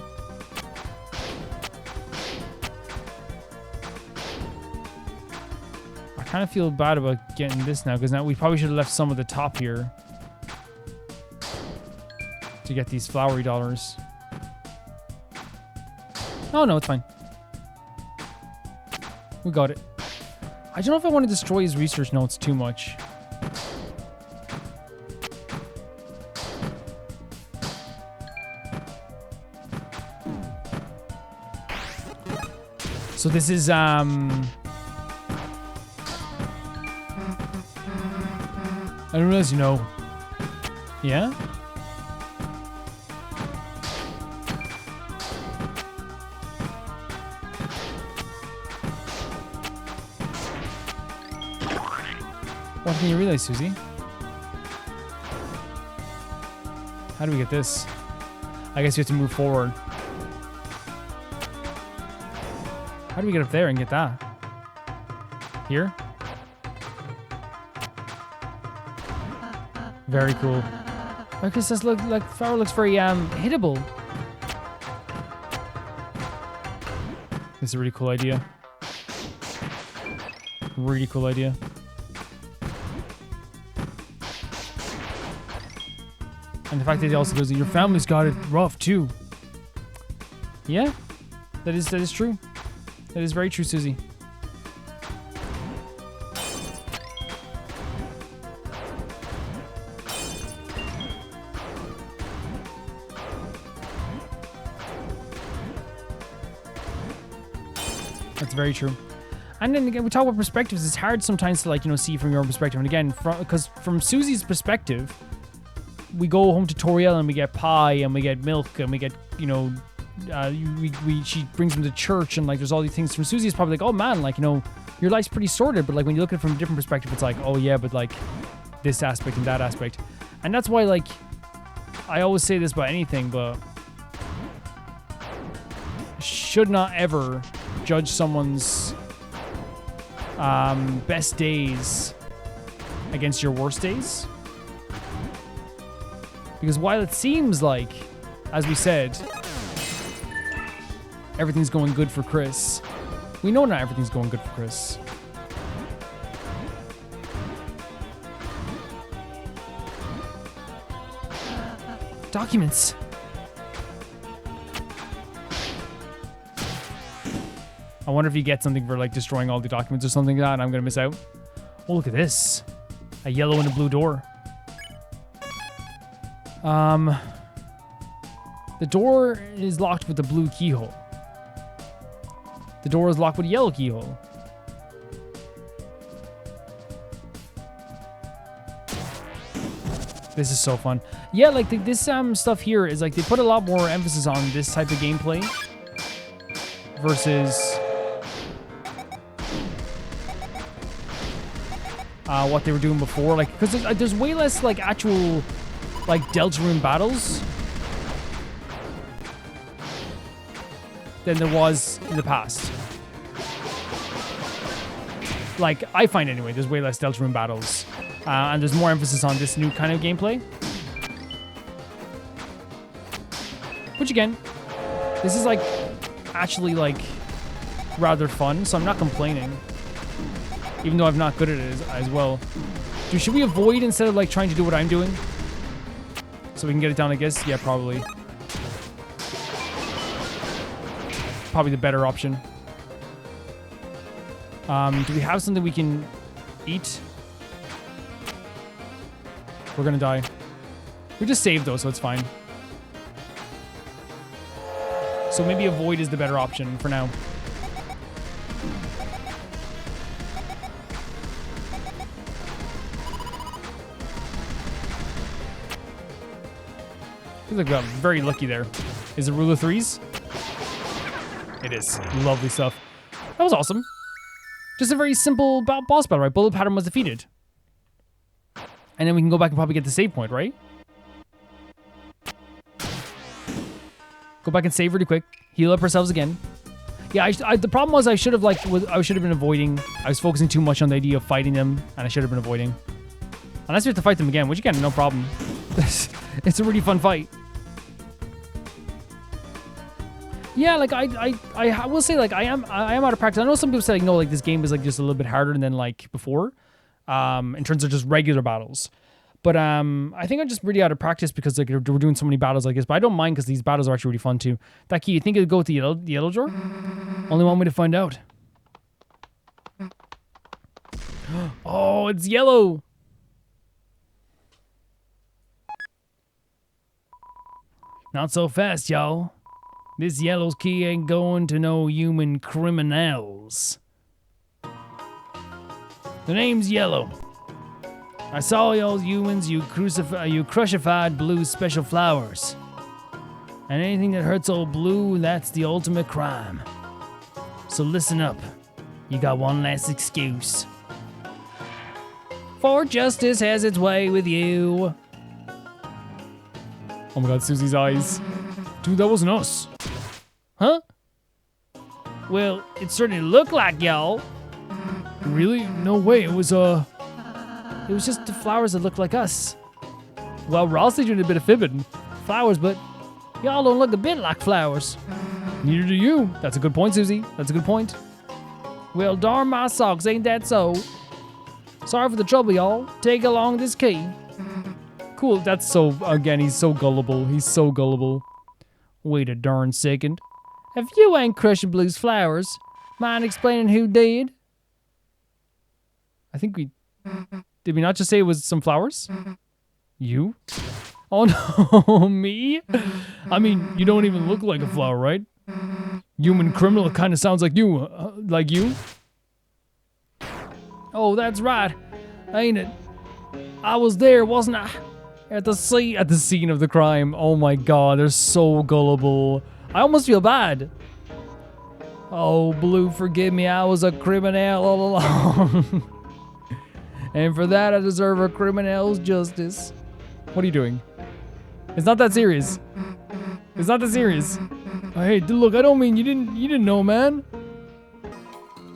Speaker 1: I kind of feel bad about getting this now, because now we probably should have left some at the top here to get these flowery dollars. Oh no, it's fine. We got it. I don't know if I want to destroy his research notes too much. So this is, I don't realize you know. Yeah? What can you realize, Susie? How do we get this? I guess we have to move forward. How do we get up there and get that? Here? Very cool. Because this flower looks very hittable. This is a really cool idea. Really cool idea. And the fact that he also goes, your family's got it rough too. Yeah, that is true. That is very true, Susie. That's very true. And then again, we talk about perspectives. It's hard sometimes to see from your own perspective. And again, because from Susie's perspective, we go home to Toriel and we get pie and we get milk and we get, she brings him to church and there's all these things. From Susie, it's probably like, oh man, your life's pretty sorted. But when you look at it from a different perspective, it's like, oh yeah, but this aspect and that aspect. And that's why I always say this about anything, but should not ever judge someone's best days against your worst days. Because while it seems like, as we said, everything's going good for Chris, we know not everything's going good for Chris. Documents. I wonder if you get something for destroying all the documents or something like that and I'm gonna miss out. Oh, look at this. A yellow and a blue door. The door is locked with the blue keyhole. The door is locked with a yellow keyhole. This is so fun. Yeah, this stuff here is they put a lot more emphasis on this type of gameplay versus what they were doing before. Like, because there's way less like actual like Deltarune battles than there was in the past. Like, I find anyway, there's way less Deltarune battles. And there's more emphasis on this new kind of gameplay. Which again, this is like, actually like, rather fun, so I'm not complaining. Even though I'm not good at it as well. Dude, should we avoid instead of like trying to do what I'm doing? So we can get it down, I guess? Yeah, probably. Probably the better option. Do we have something we can eat? We're gonna die. We just saved though, so it's fine. So maybe avoid is the better option for now. I feel like we got very lucky there. Is it rule of threes? It is. Lovely stuff. That was awesome. Just a very simple boss battle, right? Bullet pattern was defeated. And then we can go back and probably get the save point, right? Go back and save really quick. Heal up ourselves again. Yeah, the problem was I should have been avoiding. I was focusing too much on the idea of fighting them, and I should have been avoiding. Unless we have to fight them again, which again, no problem. It's a really fun fight. Yeah, like I will say like I am out of practice. I know some people say like no, like this game is like just a little bit harder than like before, in terms of just regular battles. But I think I'm just really out of practice because like we're doing so many battles like this. But I don't mind because these battles are actually really fun too. That key, you think it'll go with the yellow drawer? Only one way to find out. Oh, it's yellow. Not so fast, y'all. This yellow key ain't going to no human criminals. The name's Yellow. I saw y'all humans, you crucified blue special flowers. And anything that hurts old blue, that's the ultimate crime. So listen up. You got one last excuse. For justice has its way with you. Oh my god, Susie's eyes. Dude, that wasn't us. Huh? Well, it certainly looked like y'all. Really? No way. It was just the flowers that looked like us. Well, we're also doing a bit of fibbing. Flowers, but y'all don't look a bit like flowers. Neither do you. That's a good point, Susie. That's a good point. Well, darn my socks, ain't that so? Sorry for the trouble, y'all. Take along this key. Cool, that's so, again, he's so gullible. He's so gullible. Wait a darn second. If you ain't crushing Blue's flowers, mind explaining who did? I think did we not just say it was some flowers? You? Oh no, me? I mean, you don't even look like a flower, right? Human criminal kind of sounds like you, Oh, that's right, ain't it? I was there, wasn't I? At the scene of the crime. Oh my god, they're so gullible. I almost feel bad. Oh, Blue, forgive me. I was a criminal all along. And for that, I deserve a criminal's justice. What are you doing? It's not that serious. It's not that serious. Hey, look, I don't mean you didn't know, man.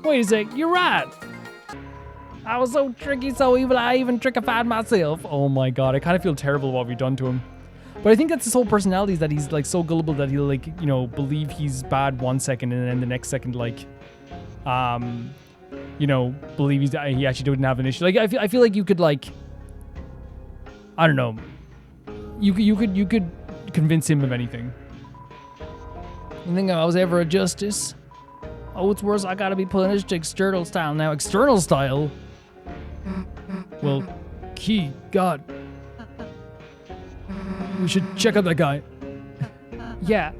Speaker 1: Wait a sec, you're right. I was so tricky, so evil, I even trickified myself. Oh my god, I kind of feel terrible about what we've done to him. But I think that's his whole personality, is that he's like so gullible that he'll like, you know, believe he's bad one second and then the next second like, you know, believe he actually didn't have an issue. Like I feel like you could like, I don't know, you could convince him of anything. You think I was ever a justice? Oh, it's worse. I gotta be punished external style now. External style? Well, Key, God. We should check out that guy. Yeah.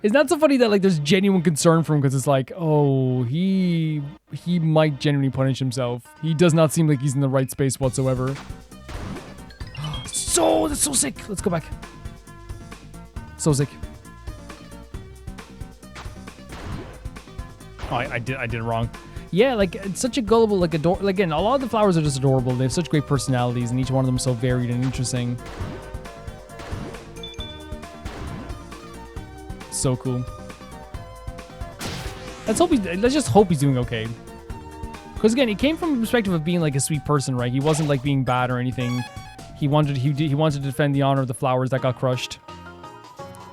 Speaker 1: It's not so funny that like there's genuine concern for him because it's like, oh, he might genuinely punish himself. He does not seem like he's in the right space whatsoever. That's so sick. Let's go back. So sick. Oh, I did it wrong. Yeah, like it's such a gullible, like again, a lot of the flowers are just adorable. They have such great personalities, and each one of them is so varied and interesting. So cool. Let's just hope he's doing okay. Because again, he came from the perspective of being like a sweet person, right? He wasn't like being bad or anything. He wanted to defend the honor of the flowers that got crushed.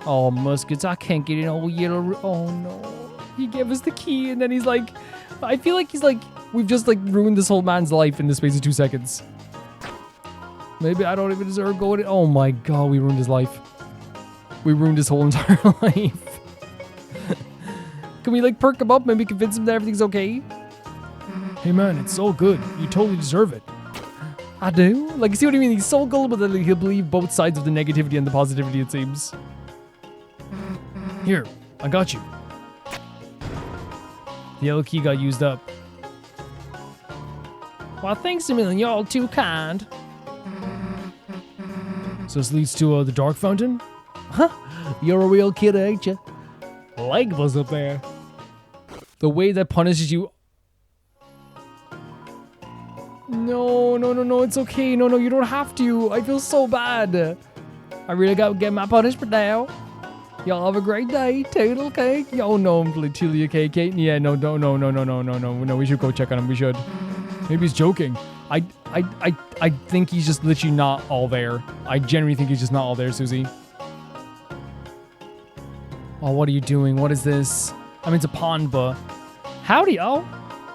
Speaker 1: Oh, muskets, I can't get in all yellow. Oh no. He gave us the key and then he's like, I feel like he's like, we've just like ruined this whole man's life in the space of 2 seconds. Maybe I don't even deserve going. Oh my god, we ruined his life. We ruined his whole entire life. Can we like perk him up? Maybe convince him that everything's okay?
Speaker 2: Hey man, it's so good. You totally deserve it.
Speaker 1: I do? Like, you see what I mean? He's so gullible that he'll believe both sides of the negativity and the positivity, it seems.
Speaker 2: Here, I got you.
Speaker 1: The yellow key got used up. Well, thanks a million. You're all too kind.
Speaker 2: So this leads to the Dark Fountain?
Speaker 1: Huh? You're a real kid, ain't you? Leg was up there. The way that punishes you. No, it's okay. No, you don't have to. I feel so bad. I really got to get my punishment now. Y'all have a great day. Toodle cake. Oh no, I'm literally a cake. Yeah, no, we should go check on him. We should.
Speaker 2: Maybe he's joking.
Speaker 1: I think he's just literally not all there. I genuinely think he's just not all there, Susie. Oh, what are you doing? What is this? I mean, it's a pond, but... Howdy, oh.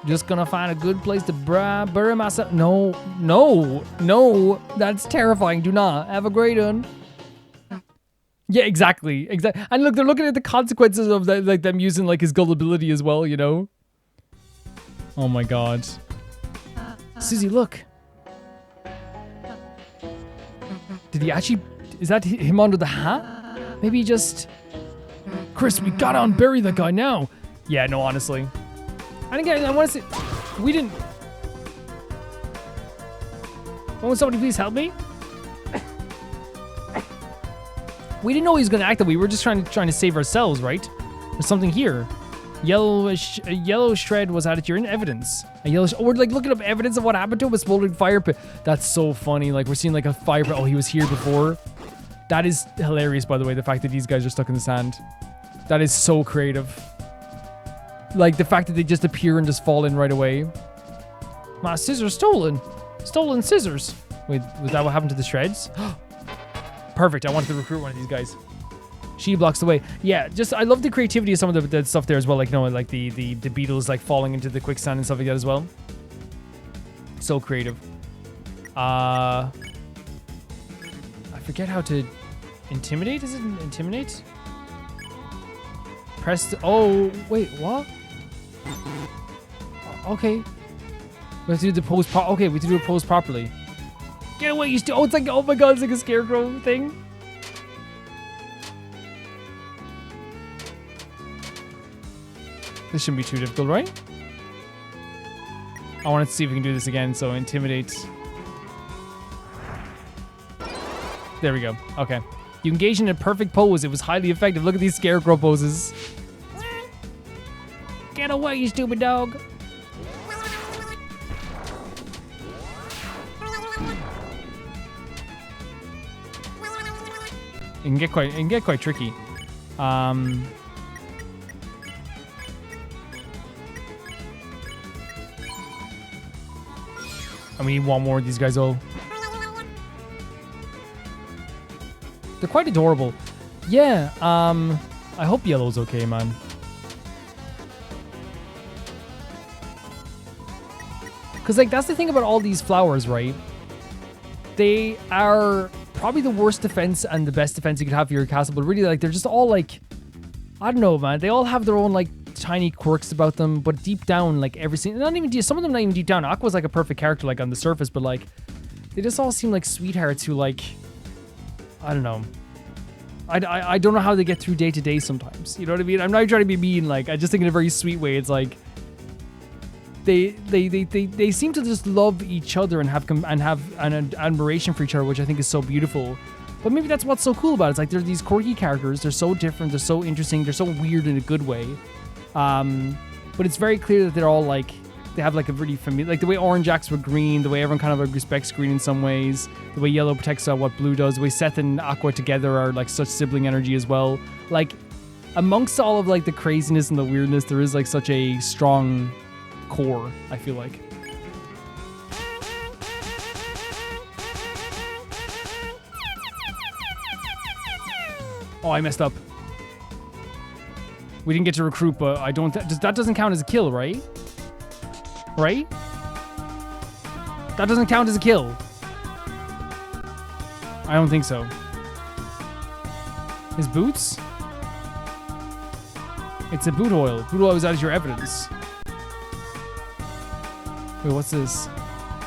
Speaker 1: Just gonna find a good place to bury myself. No. That's terrifying. Do not. Have a great one. Yeah, exactly. And look, they're looking at the consequences of that, like them using like his gullibility as well, you know? Oh my god. Susie, look. Did he actually... Is that him under the hat? Maybe he just...
Speaker 2: Chris, we gotta unbury that guy now.
Speaker 1: Yeah, no, honestly. And again, I want to say... We didn't... Won't somebody please help me? We didn't know he was going to act that way. We were just trying to save ourselves, right? There's something here. A yellow shred was added to your evidence. We're like looking up evidence of what happened to him with smoldering fire pit. That's so funny. Like we're seeing like a fire pit. Oh, he was here before. That is hilarious, by the way. The fact that these guys are stuck in the sand. That is so creative. Like the fact that they just appear and just fall in right away. My scissors stolen. Stolen scissors. Wait, was that what happened to the shreds? Perfect. I wanted to recruit one of these guys. She blocks the way. Yeah, just I love the creativity of some of the stuff there as well. Like like the beetles like falling into the quicksand and stuff like that as well. So creative. I forget how to intimidate. Is it intimidate? Press. Oh wait, what? Okay. We have to do the pose. Okay, we have to do a pose properly. Get away! You still. Oh, it's like oh my god, it's like a scarecrow thing. This shouldn't be too difficult, right? I wanted to see if we can do this again, so intimidate. There we go. Okay. You engaged in a perfect pose. It was highly effective. Look at these scarecrow poses. Get away, you stupid dog. It can get quite tricky. And we need one more of these guys. Oh, they're quite adorable. Yeah. I hope Yellow's okay, man. Because like that's the thing about all these flowers, right? They are probably the worst defense and the best defense you could have for your castle, but really like they're just all like, I don't know, man. They all have their own like tiny quirks about them, but deep down, like every single, not even some of them not even deep down. Aqua's like a perfect character, like on the surface, but like they just all seem like sweethearts who like, I don't know. I don't know how they get through day to day sometimes. You know what I mean? I'm not trying to be mean. Like I just think in a very sweet way. It's like they seem to just love each other and have an admiration for each other, which I think is so beautiful. But maybe that's what's so cool about it. It's like they're these quirky characters. They're so different. They're so interesting. They're so weird in a good way. but it's very clear that they're all like, they have like a really familiar, like the way orange acts with green, the way everyone kind of like respects green in some ways, the way yellow protects what blue does, the way Seth and Aqua together are like such sibling energy as well. Like amongst all of like the craziness and the weirdness, there is like such a strong core, I feel like. Oh, I messed up. We didn't get to recruit, but I don't... that doesn't count as a kill, right? Right? That doesn't count as a kill. I don't think so. His boots? It's a boot oil. Boot oil was added to your evidence. Wait, what's this?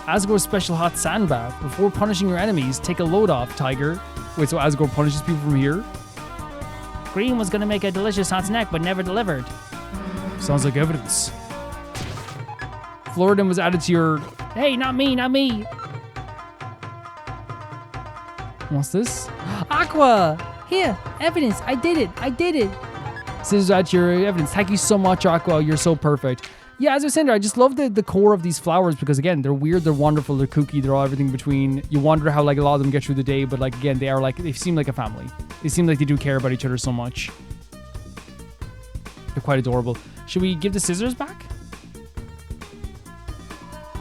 Speaker 1: Asgore's special hot sand bath. Before punishing your enemies, take a load off, Tiger. Wait, so Asgore punishes people from here? Green was gonna make a delicious hot snack, but never delivered.
Speaker 2: Sounds like evidence.
Speaker 1: Floridin was added to your... Hey, not me, not me. What's this? Aqua! Here, evidence. I did it. Scissors added to your evidence. Thank you so much, Aqua. You're so perfect. Yeah, as I was saying, I just love the core of these flowers because, again, they're weird, they're wonderful, they're kooky, they're all everything between. You wonder how, like, a lot of them get through the day, but, like, again, they seem like a family. They seem like they do care about each other so much. They're quite adorable. Should we give the scissors back?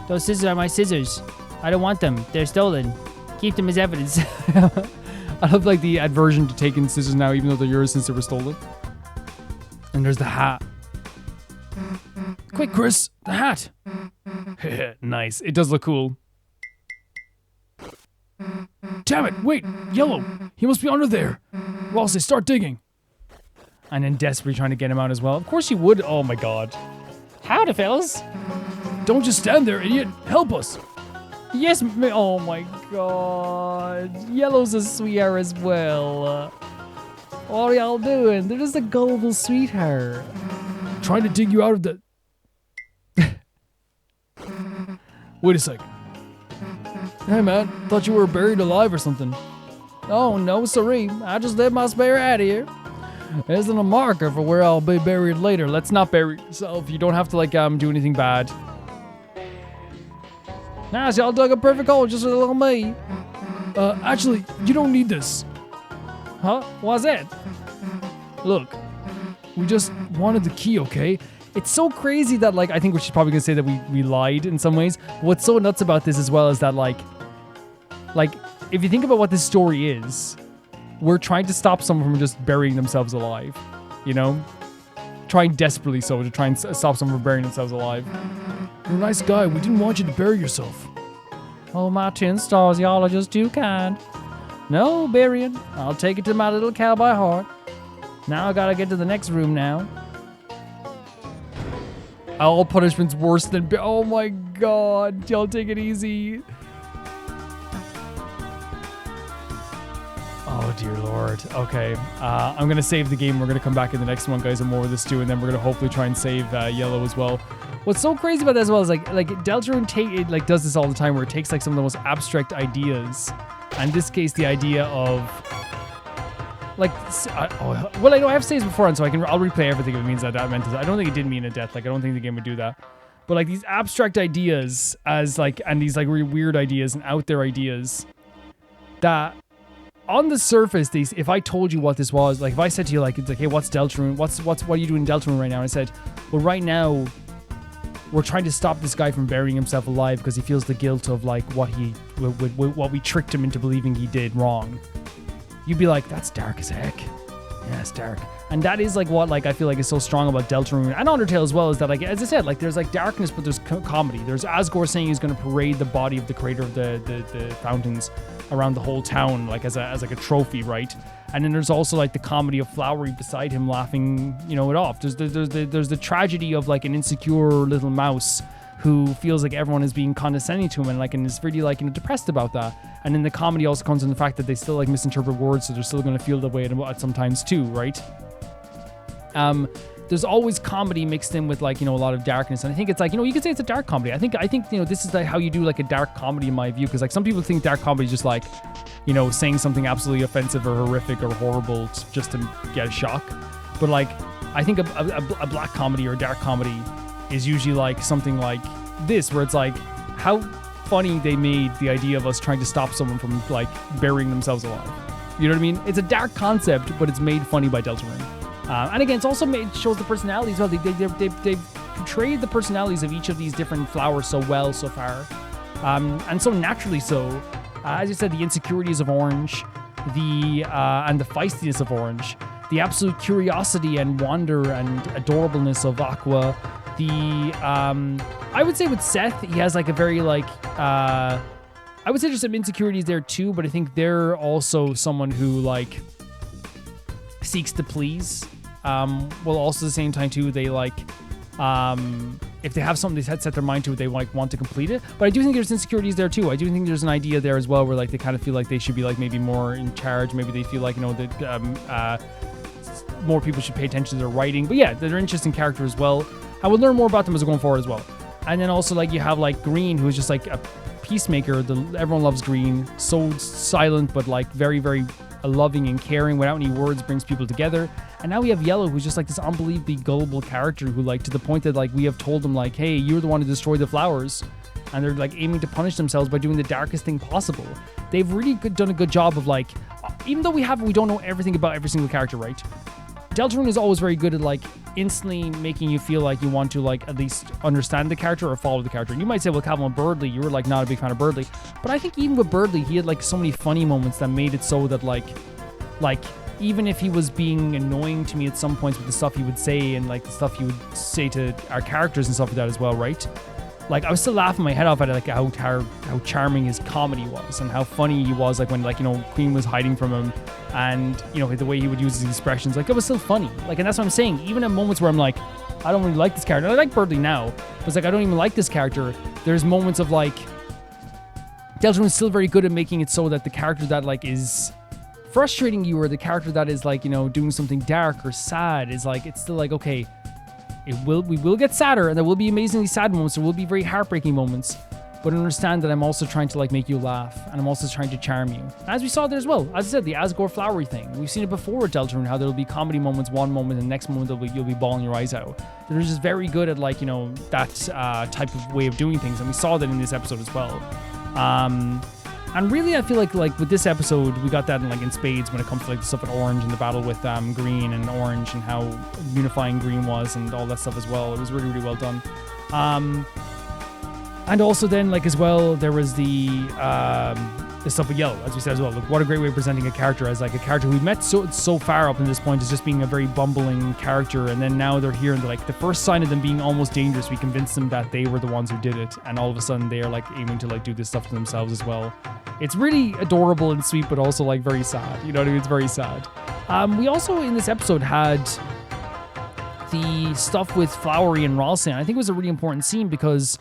Speaker 1: Those scissors are my scissors. I don't want them. They're stolen. Keep them as evidence. I love, like, the aversion to taking scissors now, even though they're yours since they were stolen. And there's the hat. Quick, Chris, the hat. Nice. It does look cool.
Speaker 2: Damn it, wait, Yellow. He must be under there. Ralsei, start digging.
Speaker 1: And then desperately trying to get him out as well. Of course you would. Oh my god. Howdy, fellas.
Speaker 2: Don't just stand there, idiot. Help us.
Speaker 1: Yes, oh my god. Yellow's a sweetheart as well. What are y'all doing? They're just a gullible sweetheart.
Speaker 2: Trying to dig you out of the... Wait a second. Hey man, thought you were buried alive or something.
Speaker 1: Oh no, sorry. I just let my spare out of here. Isn't a marker for where I'll be buried later. Let's not bury yourself. You don't have to like do anything bad. Nice, y'all dug a perfect hole just for the little me.
Speaker 2: Actually, you don't need this.
Speaker 1: Huh? What's that?
Speaker 2: Look, we just wanted the key, okay?
Speaker 1: It's so crazy that, like, I think she's probably gonna say that we lied in some ways. What's so nuts about this as well is that, like, if you think about what this story is, we're trying to stop someone from just burying themselves alive, you know? Trying desperately so to try and stop someone from burying themselves alive.
Speaker 2: You're a nice guy. We didn't want you to bury yourself.
Speaker 1: Oh, my 10 stars, y'all are just too kind. No burying. I'll take it to my little cowboy heart. Now I gotta get to the next room now. All punishment's worse than... Oh my god. Y'all take it easy. Oh dear lord. Okay. I'm gonna save the game. We're gonna come back in the next one, guys, and more of this too, and then we're gonna hopefully try and save Yellow as well. What's so crazy about that as well is like Deltarune does this all the time, where it takes like some of the most abstract ideas, and in this case the idea of like, well, I know I have saves before, and so I'll replay everything if it means that meant it. I don't think it did mean a death. Like, I don't think the game would do that. But like these abstract ideas as like, and these like really weird ideas and out there ideas that on the surface, if I told you what this was, like if I said to you like, it's like, hey, what's Deltarune? What are you doing in Deltarune right now? And I said, well, right now we're trying to stop this guy from burying himself alive because he feels the guilt of like what we tricked him into believing he did wrong. You'd be like, that's dark as heck. Yeah, it's dark. And that is like what like I feel like is so strong about Deltarune and Undertale as well, is that like, as I said, like there's like darkness, but there's comedy. There's Asgore saying he's going to parade the body of the creator of the fountains around the whole town, like as like a trophy, right? And then there's also like the comedy of Flowery beside him laughing, you know, it off. There's the tragedy of like an insecure little mouse who feels like everyone is being condescending to him and is really like, you know, depressed about that. And then the comedy also comes in the fact that they still like misinterpret words, so they're still going to feel that way at sometimes too, right? There's always comedy mixed in with like, you know, a lot of darkness, and I think it's like, you know, you could say it's a dark comedy. I think you know, this is like how you do like a dark comedy in my view, because like some people think dark comedy is just like, you know, saying something absolutely offensive or horrific or horrible just to get a shock. But like, I think a black comedy or a dark comedy is usually like something like this, where it's like how funny they made the idea of us trying to stop someone from like burying themselves alive. You know what I mean? It's a dark concept, but it's made funny by Deltarune. And again, it's also shows the personalities. Well, they've portrayed the personalities of each of these different flowers so well so far, and so naturally so. As you said, the insecurities of Orange, and the feistiness of Orange, the absolute curiosity and wonder and adorableness of Aqua. I would say with Seth, he has like a very like, I would say there's some insecurities there too, but I think they're also someone who like seeks to please. While also at the same time too, they like, if they have something they set their mind to, they like want to complete it. But I do think there's insecurities there too. I do think there's an idea there as well where like they kind of feel like they should be like maybe more in charge. Maybe they feel like, you know, that more people should pay attention to their writing. But yeah, they're an interesting character as well. I will learn more about them as we're going forward as well. And then also like you have like Green, who's just like a peacemaker. Everyone loves Green. So silent, but like very, very loving and caring without any words, brings people together. And now we have Yellow, who's just like this unbelievably gullible character who like to the point that like we have told them like, hey, you're the one to destroy the flowers. And they're like aiming to punish themselves by doing the darkest thing possible. They've really done a good job of like, even though we don't know everything about every single character, right? Deltarune is always very good at like instantly making you feel like you want to like at least understand the character or follow the character. And you might say, well, Calvin Birdley, you were like not a big fan of Birdley, but I think even with Birdley, he had like so many funny moments that made it so that like even if he was being annoying to me at some points with the stuff he would say and like the stuff he would say to our characters and stuff like that as well, right? Like I was still laughing my head off at like how charming his comedy was and how funny he was, like when like, you know, Queen was hiding from him and, you know, the way he would use his expressions, like it was still funny. Like, and that's what I'm saying. Even at moments where I'm like, I don't really like this character. I like Birdley now, but it's like I don't even like this character. There's moments of like Deltarune is still very good at making it so that the character that like is frustrating you or the character that is like, you know, doing something dark or sad is like, it's still like, okay, we will get sadder and there will be amazingly sad moments. There will be very heartbreaking moments, but understand that I'm also trying to like make you laugh and I'm also trying to charm you. As we saw there as well, as I said, the Asgore flowery thing. We've seen it before with Deltarune, how there'll be comedy moments one moment and the next moment you'll be bawling your eyes out. They're just very good at like, you know, that type of way of doing things. And we saw that in this episode as well. And really, I feel like with this episode, we got that in spades when it comes to like the stuff with Orange and the battle with Green and Orange and how unifying Green was and all that stuff as well. It was really, really well done. And also then like as well, there was the stuff with Yellow, as we said as well. Look, what a great way of presenting a character as like a character we've met so far up to this point as just being a very bumbling character, and then now they're here and they're like the first sign of them being almost dangerous, we convinced them that they were the ones who did it, and all of a sudden they are like aiming to like do this stuff to themselves as well. It's really adorable and sweet, but also like very sad. You know what I mean? It's very sad. We also in this episode had the stuff with Flowery and Ralsei. I think it was a really important scene because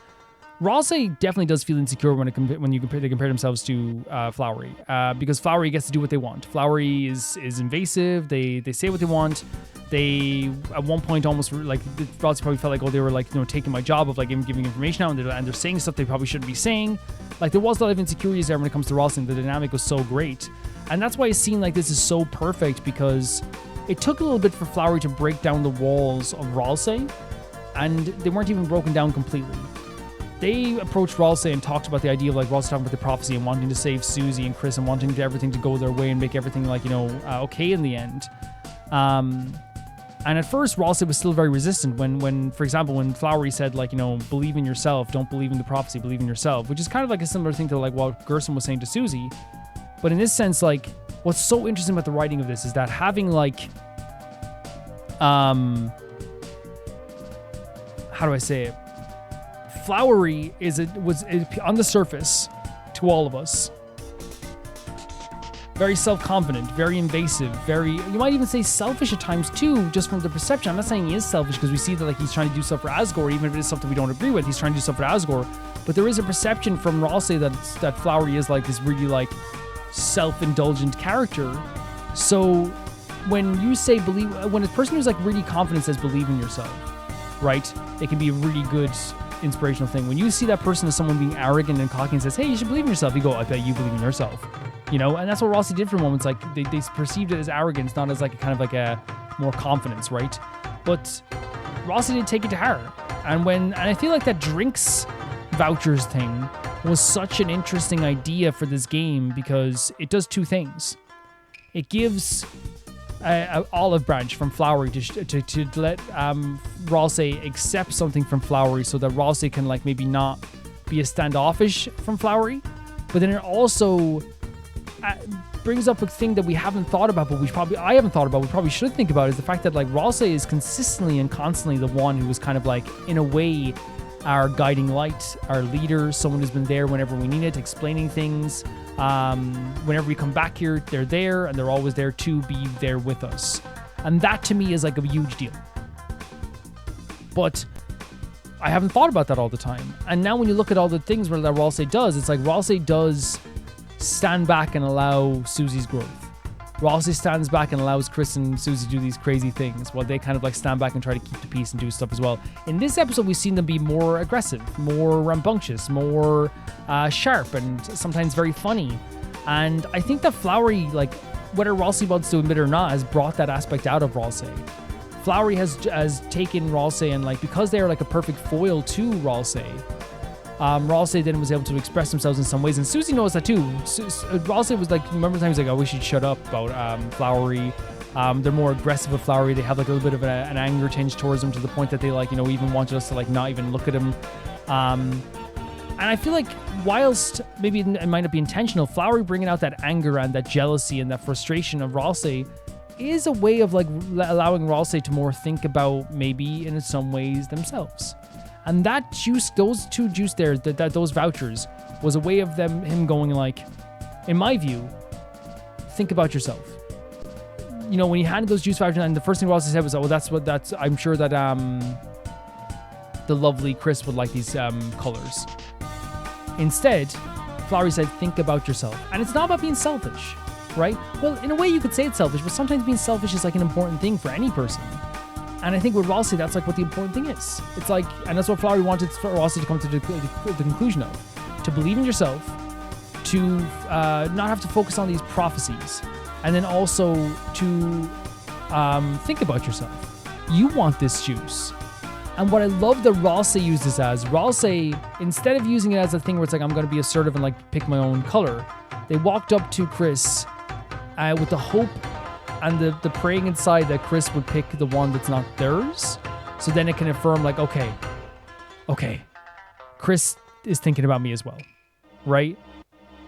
Speaker 1: Ralsei definitely does feel insecure when they compare themselves to Flowery, because Flowery gets to do what they want. Flowery is invasive. They say what they want. They at one point almost like Ralsei probably felt like, oh, they were like, you know, taking my job of like giving information out, and they're saying stuff they probably shouldn't be saying. Like there was a lot of insecurities there when it comes to Ralsei, and the dynamic was so great, and that's why a scene like this is so perfect, because it took a little bit for Flowery to break down the walls of Ralsei, and they weren't even broken down completely. They approached Ralsei and talked about the idea of like Ralsei talking about the prophecy and wanting to save Susie and Chris and wanting everything to go their way and make everything like, you know, okay in the end. And at first Ralsei was still very resistant when, for example, when Flowery said like, you know, believe in yourself, don't believe in the prophecy, believe in yourself, which is kind of like a similar thing to like what Gerson was saying to Susie. But in this sense, like what's so interesting about the writing of this is that having like, how do I say it? Flowery was on the surface to all of us very self-confident, very invasive, very, you might even say selfish at times too, just from the perception. I'm not saying he is selfish because we see that like he's trying to do stuff for Asgore, even if it is something we don't agree with. He's trying to do stuff for Asgore, but there is a perception from Ralsei that Flowery is like this really like self-indulgent character. So when you say when a person who's like really confident says believe in yourself, right? It can be a really good inspirational thing. When you see that person as someone being arrogant and cocky and says, hey, you should believe in yourself, you go, I bet you believe in yourself. You know, and that's what Ralsei did for moments. Like they perceived it as arrogance, not as like a kind of like a more confidence, right? But Ralsei did take it to heart. And I feel like that drinks vouchers thing was such an interesting idea for this game because it does two things. It gives an olive branch from Flowery to let Ralsei accept something from Flowery so that Ralsei can like maybe not be as standoffish from Flowery. But then it also brings up a thing that we haven't thought about, but I haven't thought about, we probably should think about, is the fact that like Ralsei is consistently and constantly the one who was kind of like, in a way, our guiding light, our leader, someone who's been there whenever we need it, explaining things. Whenever we come back here, they're there, and they're always there to be there with us. And that to me is like a huge deal. But I haven't thought about that all the time. And now when you look at all the things that Ralsei does, it's like Ralsei does stand back and allow Susie's growth. Ralsei stands back and allows Chris and Susie to do these crazy things while they kind of like stand back and try to keep the peace and do stuff as well. In this episode, we've seen them be more aggressive, more rambunctious, more sharp, and sometimes very funny. And I think that Flowery, like, whether Ralsei wants to admit it or not, has brought that aspect out of Ralsei. Flowery has taken Ralsei and, like, because they are like a perfect foil to Ralsei, Ralsei then was able to express themselves in some ways, and Susie knows that too. Ralsei was like, remember the times like, I wish you'd shut up about Flowery. They're more aggressive with Flowery. They have like a little bit of an anger tinge towards him to the point that they like, you know, even wanted us to like not even look at him. And I feel like whilst maybe it might not be intentional, Flowery bringing out that anger and that jealousy and that frustration of Ralsei is a way of like allowing Ralsei to more think about maybe in some ways themselves. And that juice, those two juice there, those vouchers, was a way of him going like, in my view, think about yourself. You know, when he handed those juice vouchers, and the first thing Ralsei said was, oh, I'm sure that the lovely Chris would like these colors. Instead, Flowery said, think about yourself. And it's not about being selfish, right? Well, in a way you could say it's selfish, but sometimes being selfish is like an important thing for any person. And I think with Ralsei, that's like what the important thing is. It's like, and that's what Flowery wanted for Ralsei to come to the conclusion of. To believe in yourself, to not have to focus on these prophecies, and then also to think about yourself. You want this juice. And what I love that Ralsei used this as, Ralsei, instead of using it as a thing where it's like, I'm going to be assertive and like pick my own color, they walked up to Chris with the hope and the praying inside that Chris would pick the one that's not theirs. So then it can affirm like, okay, Chris is thinking about me as well, right?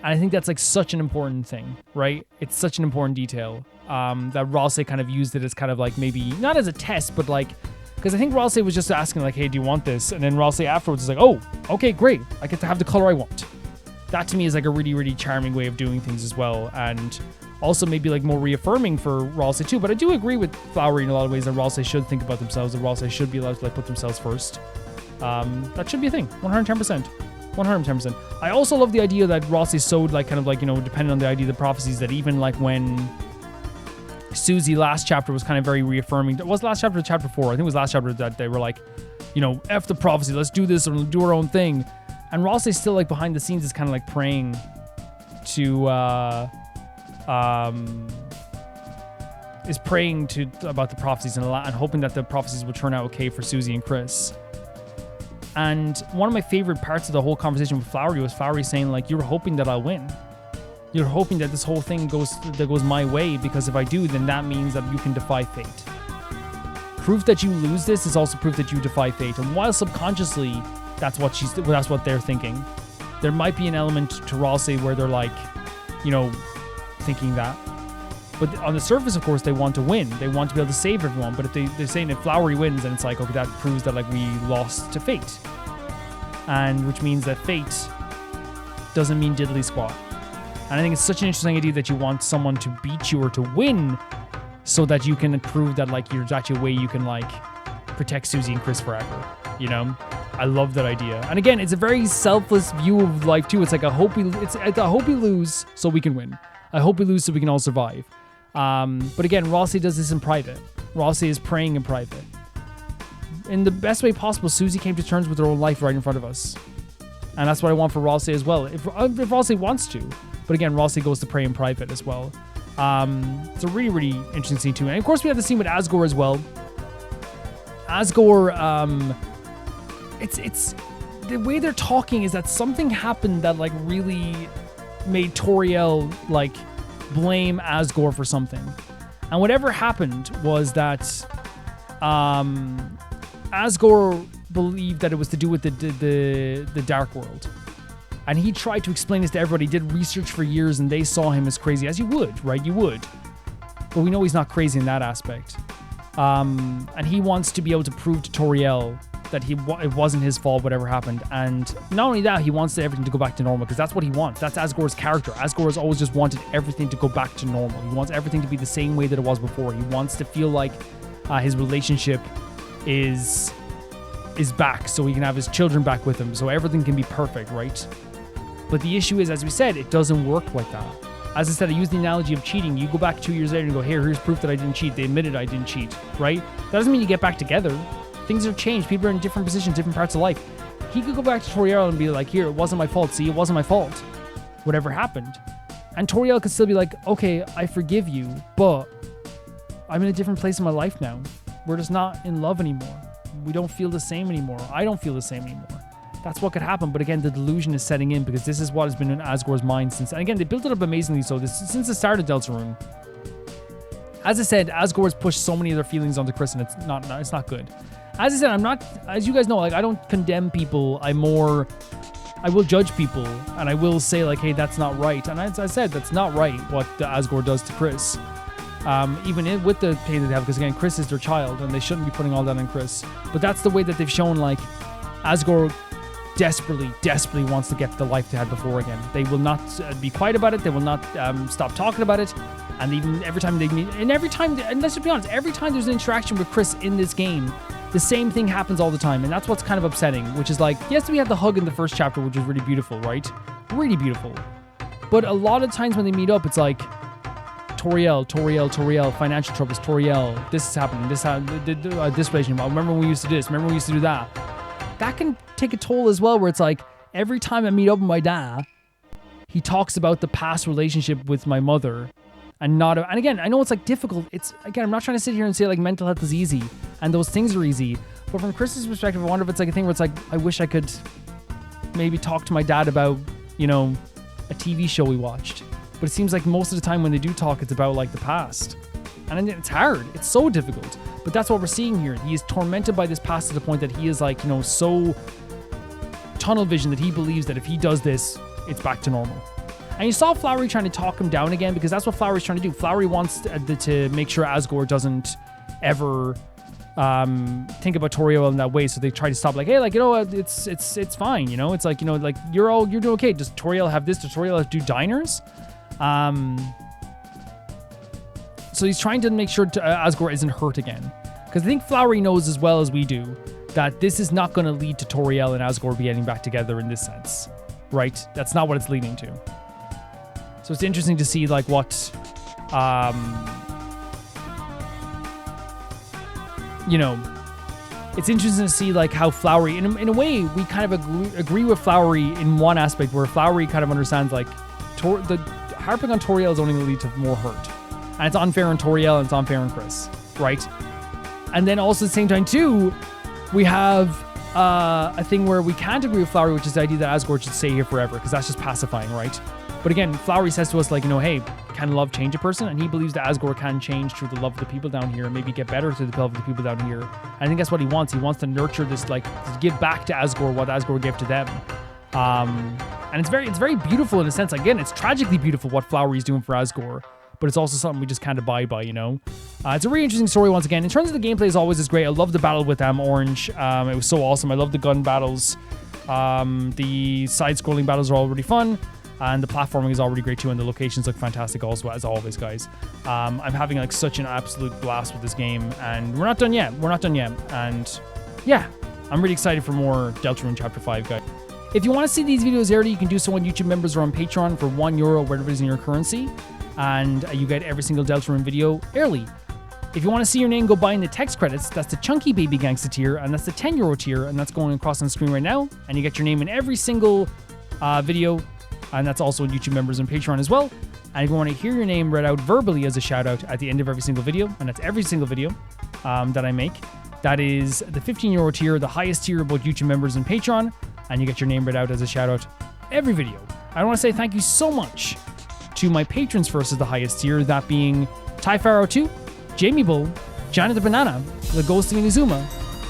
Speaker 1: And I think that's like such an important thing, right? It's such an important detail that Ralsei kind of used it as kind of like maybe, not as a test, but like, because I think Ralsei was just asking like, hey, do you want this? And then Ralsei afterwards is like, oh, okay, great. I get to have the color I want. That to me is like a really, really charming way of doing things as well. And also maybe like more reaffirming for Ralsei too. But I do agree with Flowery in a lot of ways that Ralsei should think about themselves, that Ralsei should be allowed to like put themselves first. That should be a thing, 110%. 110%. I also love the idea that Ralsei sowed like kind of like, you know, depending on the idea of the prophecies, that even like when Susie last chapter was kind of very reaffirming. It was last chapter or chapter 4. I think it was last chapter that they were like, you know, F the prophecy, let's do this and do our own thing. And Ralsei still like behind the scenes is kind of like praying to about the prophecies and hoping that the prophecies will turn out okay for Susie and Chris. And one of my favorite parts of the whole conversation with Flowery was Flowery saying like, you're hoping that I'll win. You're hoping that this whole thing goes my way, because if I do, then that means that you can defy fate. Proof that you lose this is also proof that you defy fate. And while subconsciously, that's what they're thinking. There might be an element to Ralsei where they're like, you know, thinking that. But on the surface, of course, they want to win. They want to be able to save everyone. But if they're saying if Flowery wins, then it's like, okay, that proves that like we lost to fate. And which means that fate doesn't mean diddly squat. And I think it's such an interesting idea that you want someone to beat you or to win so that you can prove that like there's actually a way you can like protect Susie and Chris forever, you know? I love that idea. And again, it's a very selfless view of life too. It's like I hope we lose so we can win. I hope we lose so we can all survive. But again, Ralsei does this in private. Ralsei is praying in private. In the best way possible, Susie came to terms with her own life right in front of us. And that's what I want for Ralsei as well. If Ralsei wants to. But again, Ralsei goes to pray in private as well. It's a really, really interesting scene too. And of course, we have the scene with Asgore as well. Asgore it's the way they're talking is that something happened that like really made Toriel like blame Asgore for something. And whatever happened was that Asgore believed that it was to do with the Dark World. And he tried to explain this to everybody. He did research for years and they saw him as crazy, as you would, right? You would. But we know he's not crazy in that aspect. And he wants to be able to prove to Toriel that it wasn't his fault, whatever happened. And not only that, he wants everything to go back to normal because that's what he wants. That's Asgore's character. Asgore has always just wanted everything to go back to normal. He wants everything to be the same way that it was before. He wants to feel like his relationship is back so he can have his children back with him. So everything can be perfect, right? But the issue is, as we said, it doesn't work like that. As I said, I use the analogy of cheating. You go back 2 years later and go, here's proof that I didn't cheat. They admitted I didn't cheat, right? That doesn't mean you get back together. Things have changed. People are in different positions, different parts of life. He could go back to Toriel and be like, here, it wasn't my fault. See, it wasn't my fault. Whatever happened. And Toriel could still be like, okay, I forgive you, but I'm in a different place in my life now. We're just not in love anymore. We don't feel the same anymore. I don't feel the same anymore. That's what could happen. But again, the delusion is setting in because this is what has been in Asgore's mind since. And again, they built it up amazingly so since the start of Deltarune. As I said, Asgore has pushed so many of their feelings onto Chris, and it's not good. As I said, I'm not, as you guys know, like I don't condemn people. I will judge people, and I will say like, hey, that's not right. And as I said, that's not right what Asgore does to Chris. Even with the pain that they have, because again, Chris is their child, and they shouldn't be putting all that on Chris. But that's the way that they've shown, like, Asgore desperately wants to get the life they had before again. They will not be quiet about it. They will not stop talking about it. And even every time they meet, and let's just be honest, every time there's an interaction with Chris in this game, the same thing happens all the time. And that's what's kind of upsetting, which is like, yes, we had the hug in the first chapter, which was really beautiful, right? Really beautiful. But a lot of times when they meet up, it's like, Toriel, financial troubles, Toriel, this is happening, this relationship, remember when we used to do this, remember when we used to do that. That can take a toll as well, where it's like, every time I meet up with my dad, he talks about the past relationship with my mother, and again, I know it's like difficult, I'm not trying to sit here and say like mental health is easy, and those things are easy, but from Chris's perspective, I wonder if it's like a thing where it's like, I wish I could maybe talk to my dad about, a TV show we watched. But it seems like most of the time when they do talk, it's about like the past. And it's hard. It's so difficult. But that's what we're seeing here. He is tormented by this past to the point that he is like, so tunnel vision that he believes that if he does this, it's back to normal. And you saw Flowery trying to talk him down again, because that's what Flowery's trying to do. Flowery wants to make sure Asgore doesn't ever think about Toriel in that way, so they try to stop, like, hey, like, it's fine, it's like, like you're doing okay. Does Toriel have this? Does Toriel do diners? So he's trying to make sure Asgore isn't hurt again, because I think Flowery knows as well as we do that this is not going to lead to Toriel and Asgore getting back together in this sense, right? That's not what it's leading to. So it's interesting to see like what it's interesting to see like how Flowery, in a way, we kind of agree with Flowery in one aspect, where Flowery kind of understands like the harping on Toriel is only going to lead to more hurt, and it's unfair on Toriel and it's unfair on Chris, right? And then also at the same time too, we have a thing where we can't agree with Flowery, which is the idea that Asgore should stay here forever, because that's just pacifying, right? But again, Flowery says to us like, hey, can love change a person? And he believes that Asgore can change through the love of the people down here, and maybe get better through the love of the people down here. And I think that's what he wants. He wants to nurture this, like, to give back to Asgore what Asgore gave to them. And it's very beautiful in a sense. Again, it's tragically beautiful what Flowery's doing for Asgore, but it's also something we just can't abide by, It's a really interesting story once again. In terms of the gameplay, as always, is great. I love the battle with Orange. It was so awesome. I love the gun battles. The side-scrolling battles are all really fun. And the platforming is already great too, and the locations look fantastic also, as always, guys. I'm having like such an absolute blast with this game, and we're not done yet. And yeah, I'm really excited for more Deltarune Chapter 5, guys. If you want to see these videos early, you can do so on YouTube members or on Patreon for €1, whatever it is in your currency, and you get every single Deltarune video early. If you want to see your name go by in the text credits, that's the Chunky Baby Gangsta tier, and that's the €10 tier, and that's going across on the screen right now, and you get your name in every single video. And that's also YouTube members and Patreon as well. And if you want to hear your name read out verbally as a shout out at the end of every single video, and that's every single video that I make, That is the 15-euro tier, the highest tier of both YouTube members and Patreon, and you get your name read out as a shout out every video. I want to say thank you so much to my patrons first as the highest tier, that being Ty Pharaoh 2, Jamie Bull, Johnny the Banana, The Ghost of Inazuma,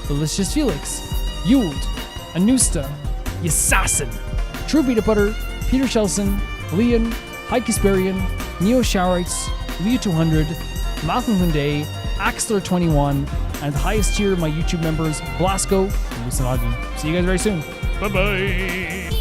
Speaker 1: Delicious Felix, Yuld, Anusta, Yassassin, True Peanut Butter, Peter Shelson, Leon, Hyde Kasperian, Neo Showrites, Leo 200, Malcolm Hyundai, Axler 21, and the highest tier of my YouTube members, Blasco and Lusanagi. See you guys very soon.
Speaker 2: Bye-bye.